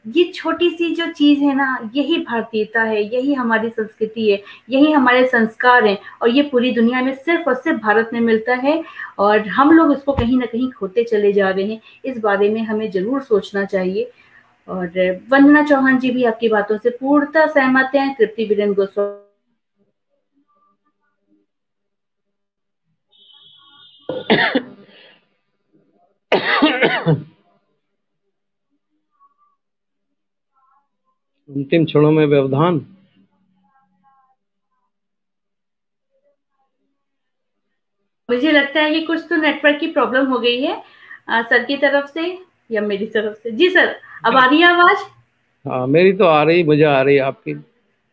ये छोटी सी जो चीज है ना, यही भारतीयता है, यही हमारी संस्कृति है, यही हमारे संस्कार हैं, और ये पूरी दुनिया में सिर्फ और सिर्फ भारत में मिलता है, और हम लोग उसको कहीं ना कहीं खोते चले जा रहे हैं। इस बारे में हमें जरूर सोचना चाहिए। और वंदना चौहान जी भी आपकी बातों से पूर्णतः सहमत हैं। तृप्ति बीरेन गोस्वामी अंतिम क्षणों में व्यवधान। मुझे लगता है कि कुछ तो नेटवर्क की प्रॉब्लम हो गई है सर की तरफ से या मेरी तरफ से। जी सर, अब आ रही है आवाज? हाँ, मेरी तो आ रही, मुझे आ रही है आपकी।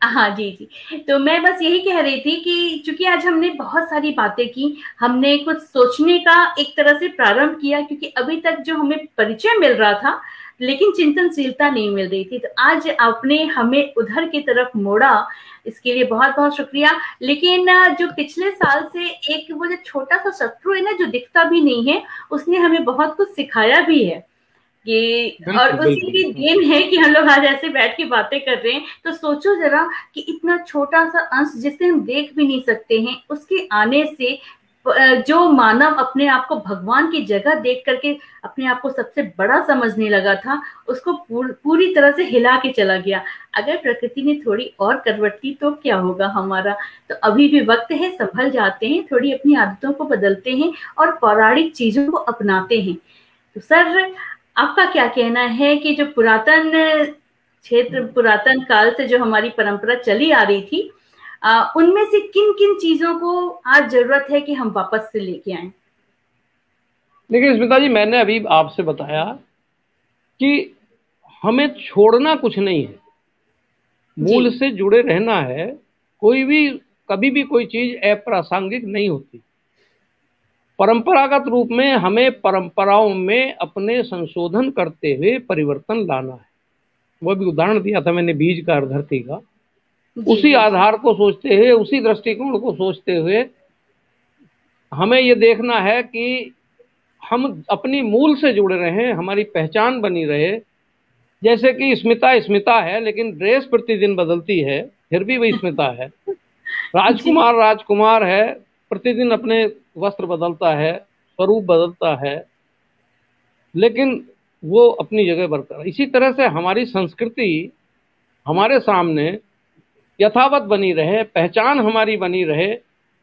हाँ जी जी, तो मैं बस यही कह रही थी कि चूंकि आज हमने बहुत सारी बातें की, हमने कुछ सोचने का एक तरह से प्रारंभ किया, क्योंकि अभी तक जो हमें परिचय मिल रहा था लेकिन चिंतनशीलता नहीं मिल रही थी, तो आज आपने हमें उधर की तरफ मोड़ा, इसके लिए बहुत बहुत शुक्रिया। लेकिन जो पिछले साल से एक वो जो छोटा सा शत्रु है ना, जो दिखता भी नहीं है, उसने हमें बहुत कुछ सिखाया भी है कि, और उसी की देन है कि हम लोग आज ऐसे बैठ के बातें कर रहे हैं। तो सोचो जरा कि इतना छोटा सा अंश जिसे हम देख भी नहीं सकते हैं, उसके आने से जो मानव अपने आप को भगवान की जगह देख करके अपने आप को सबसे बड़ा समझने लगा था, उसको पूरी तरह से हिला के चला गया। अगर प्रकृति ने थोड़ी और करवट ली तो क्या होगा हमारा। तो अभी भी वक्त है, संभल जाते हैं, थोड़ी अपनी आदतों को बदलते हैं और पौराणिक चीजों को अपनाते हैं। तो सर, आपका क्या कहना है कि जो पुरातन क्षेत्र, पुरातन काल से जो हमारी परंपरा चली आ रही थी, उनमें से किन किन चीजों को आज जरूरत है कि हम वापस से लेके आए? देखिए स्मिता जी, मैंने अभी आपसे बताया कि हमें छोड़ना कुछ नहीं है, मूल से जुड़े रहना है। कोई भी कभी भी कोई चीज अप्रासंगिक नहीं होती। परंपरागत रूप में हमें परंपराओं में अपने संशोधन करते हुए परिवर्तन लाना है। वो भी उदाहरण दिया था मैंने बीज का और धरती का। उसी आधार को सोचते हुए, उसी दृष्टिकोण को सोचते हुए हमें ये देखना है कि हम अपनी मूल से जुड़े रहें, हमारी पहचान बनी रहे। जैसे कि स्मिता स्मिता है, लेकिन ड्रेस प्रतिदिन बदलती है, फिर भी वही स्मिता है। राजकुमार राजकुमार है, प्रतिदिन अपने वस्त्र बदलता है, स्वरूप बदलता है, लेकिन वो अपनी जगह बरकरार। इसी तरह से हमारी संस्कृति हमारे सामने यथावत बनी रहे, पहचान हमारी बनी रहे,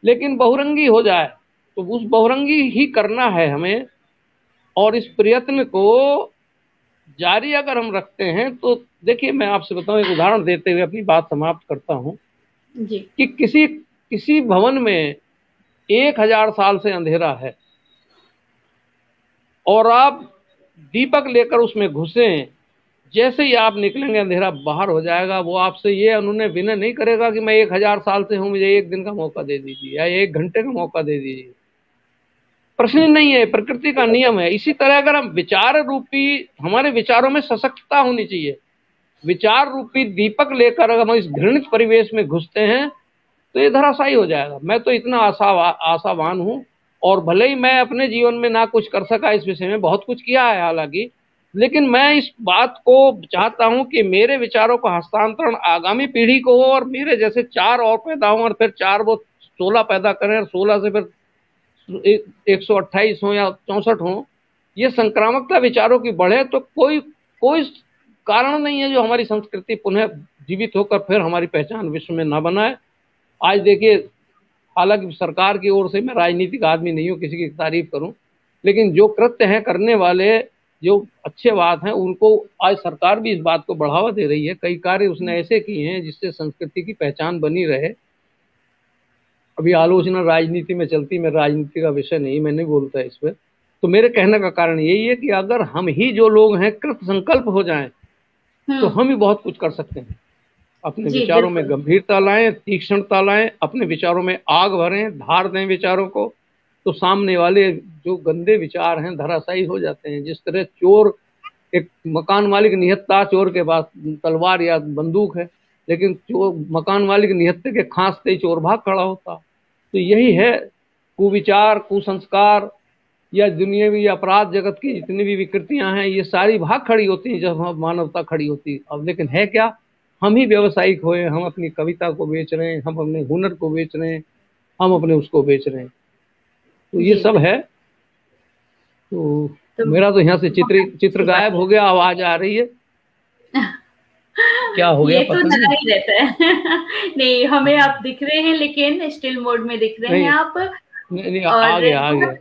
लेकिन बहुरंगी हो जाए तो उस बहुरंगी ही करना है हमें। और इस प्रयत्न को जारी अगर हम रखते हैं तो देखिए, मैं आपसे बताऊं, एक उदाहरण देते हुए अपनी बात समाप्त करता हूं कि किसी भवन में 1000 साल से अंधेरा है और आप दीपक लेकर उसमें घुसे, जैसे ही आप निकलेंगे अंधेरा बाहर हो जाएगा। वो आपसे ये उन्होंने विनय नहीं करेगा कि मैं 1000 साल से हूं, मुझे 1 दिन का मौका दे दीजिए या 1 घंटे का मौका दे दीजिए। प्रश्न नहीं है, प्रकृति का नियम है। इसी तरह अगर हम विचार रूपी, हमारे विचारों में सशक्तता होनी चाहिए, विचार रूपी दीपक लेकर अगर हम इस घृणित परिवेश में घुसते हैं तो ये धराशायी हो जाएगा। मैं तो इतना आशावान हूं, और भले ही मैं अपने जीवन में ना कुछ कर सका इस विषय में, बहुत कुछ किया है हालांकि, लेकिन मैं इस बात को चाहता हूं कि मेरे विचारों का हस्तांतरण आगामी पीढ़ी को हो, और मेरे जैसे 4 और पैदा हों, और फिर 4 वो 16 पैदा करें, और 16 से फिर 128 हो या 64 हो। ये संक्रामकता विचारों की बढ़े तो कोई कारण नहीं है जो हमारी संस्कृति पुनः जीवित होकर फिर हमारी पहचान विश्व में ना बनाए। आज देखिए, हालांकि सरकार की ओर से मैं राजनीतिक आदमी नहीं हूँ किसी की तारीफ करूं, लेकिन जो कृत्य हैं करने वाले, जो अच्छे बात हैं उनको आज सरकार भी इस बात को बढ़ावा दे रही है। कई कार्य उसने ऐसे किए हैं जिससे संस्कृति की पहचान बनी रहे। अभी आलोचना राजनीति में चलती, मैं राजनीति का विषय नहीं, मैं नहीं बोलता इस पर। तो मेरे कहने का कारण यही है कि अगर हम ही जो लोग हैं कृत संकल्प हो जाएं तो हम ही बहुत कुछ कर सकते हैं। अपने विचारों में गंभीरता लाएं, तीक्ष्णता लाएं, अपने विचारों में आग भरें, धार दें विचारों को, तो सामने वाले जो गंदे विचार हैं धराशायी हो जाते हैं। जिस तरह चोर, एक मकान मालिक निहत्था, चोर के पास तलवार या बंदूक है, लेकिन चोर मकान मालिक निहत्थे के खांसते ही चोर भाग खड़ा होता। तो यही है, कुविचार, कुसंस्कार या दुनियावी अपराध जगत की जितनी भी विकृतियां हैं, ये सारी भाग खड़ी होती हैं जब मानवता खड़ी होती है। अब लेकिन है क्या, हम ही व्यवसायिक हुए, हम अपनी कविता को बेच रहे हैं, हम अपने हुनर को बेच रहे हैं, हम अपने उसको बेच रहे हैं। तो ये सब है। तो मेरा तो यहाँ से चित्र गायब हो गया, आवाज आ रही है, क्या हो गया? ये तो लगा ही रहता है। नहीं, हमें आप दिख रहे हैं, लेकिन स्टिल मोड में दिख रहे हैं आप। नहीं, आ गया।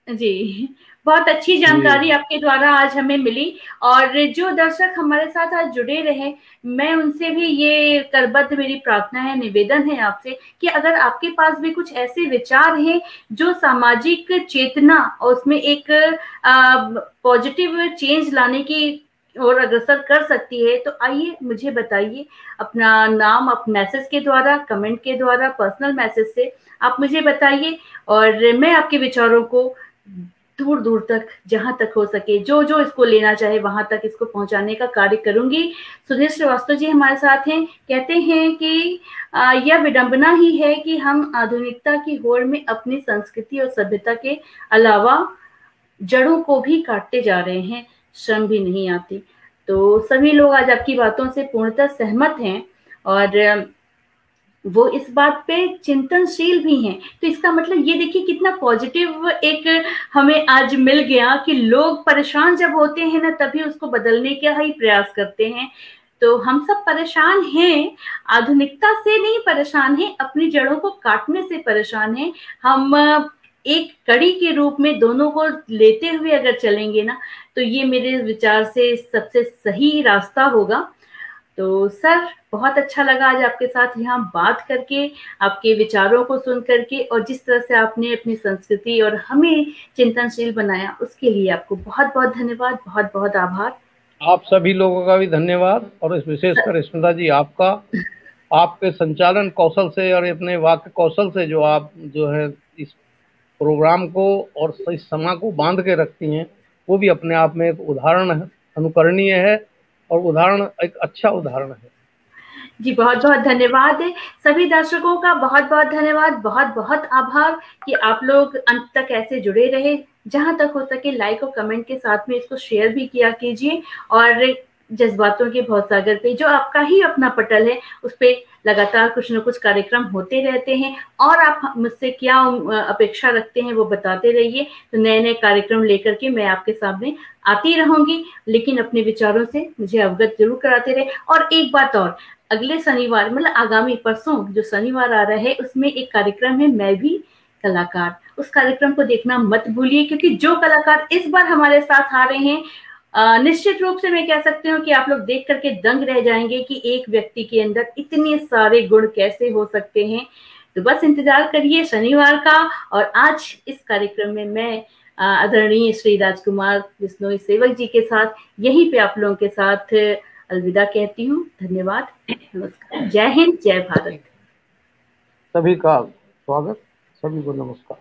जी, बहुत अच्छी जानकारी आपके द्वारा आज हमें मिली। और जो दर्शक हमारे साथ आज जुड़े रहे, मैं उनसे भी ये करबद्ध मेरी प्रार्थना है, निवेदन है आपसे कि अगर आपके पास भी कुछ ऐसे विचार हैं जो सामाजिक चेतना और उसमें एक पॉजिटिव चेंज लाने की और अग्रसर कर सकती है, तो आइए मुझे बताइए। अपना नाम आप मैसेज के द्वारा, कमेंट के द्वारा, पर्सनल मैसेज से आप मुझे बताइए, और मैं आपके विचारों को दूर दूर तक, जहां तक हो सके, जो जो इसको लेना चाहे वहां तक इसको पहुंचाने का कार्य करूंगी। सुधीर श्रीवास्तव जी हमारे साथ हैं। कहते हैं कि यह विडंबना ही है कि हम आधुनिकता की होड़ में अपनी संस्कृति और सभ्यता के अलावा जड़ों को भी काटते जा रहे हैं, श्रम भी नहीं आती। तो सभी लोग आज आपकी बातों से पूर्णतः सहमत हैं और वो इस बात पे चिंतनशील भी हैं। तो इसका मतलब ये देखिए कितना पॉजिटिव एक हमें आज मिल गया कि लोग परेशान जब होते हैं ना, तभी उसको बदलने का ही प्रयास करते हैं। तो हम सब परेशान हैं, आधुनिकता से नहीं परेशान हैं, अपनी जड़ों को काटने से परेशान हैं। हम एक कड़ी के रूप में दोनों को लेते हुए अगर चलेंगे ना, तो ये मेरे विचार से सबसे सही रास्ता होगा। तो सर, बहुत अच्छा लगा आज आपके साथ यहाँ बात करके, आपके विचारों को सुन करके, और जिस तरह से आपने अपनी संस्कृति और हमें चिंतनशील बनाया, उसके लिए आपको बहुत बहुत धन्यवाद, बहुत बहुत आभार। आप सभी लोगों का भी धन्यवाद, और इस विशेषकर स्मिता जी आपका, आपके संचालन कौशल से और अपने वाक्य कौशल से जो आप जो है इस प्रोग्राम को और इस समय को बांध के रखती हैं, वो भी अपने आप में एक उदाहरण है, अनुकरणीय है, और उदाहरण एक अच्छा उदाहरण है। जी, बहुत बहुत धन्यवाद है। सभी दर्शकों का बहुत बहुत धन्यवाद, बहुत बहुत आभार कि आप लोग अंत तक ऐसे जुड़े रहे। जहां तक हो सके लाइक और कमेंट के साथ में इसको शेयर भी किया कीजिए, और जज्बातों के भवसागर पे जो आपका ही अपना पटल है, उस पे लगातार कुछ न कुछ कार्यक्रम होते रहते हैं, और आप मुझसे क्या अपेक्षा रखते हैं वो बताते रहिए। तो नए नए कार्यक्रम लेकर के मैं आपके सामने आती रहूंगी, लेकिन अपने विचारों से मुझे अवगत जरूर कराते रहे। और एक बात और, अगले शनिवार मतलब आगामी परसों जो शनिवार आ रहा है, उसमें एक कार्यक्रम है मैं भी कलाकार। उस कार्यक्रम को देखना मत भूलिए, क्योंकि जो कलाकार इस बार हमारे साथ आ रहे हैं, निश्चित रूप से मैं कह सकती हूँ कि आप लोग देख करके दंग रह जाएंगे कि एक व्यक्ति के अंदर इतने सारे गुण कैसे हो सकते हैं। तो बस इंतजार करिए शनिवार का। और आज इस कार्यक्रम में मैं आदरणीय श्री राजकुमार बिश्नोई सेवक जी के साथ यहीं पे आप लोगों के साथ अलविदा कहती हूँ। धन्यवाद, नमस्कार, जय हिंद, जय भारत। सभी का स्वागत, सभी को नमस्कार।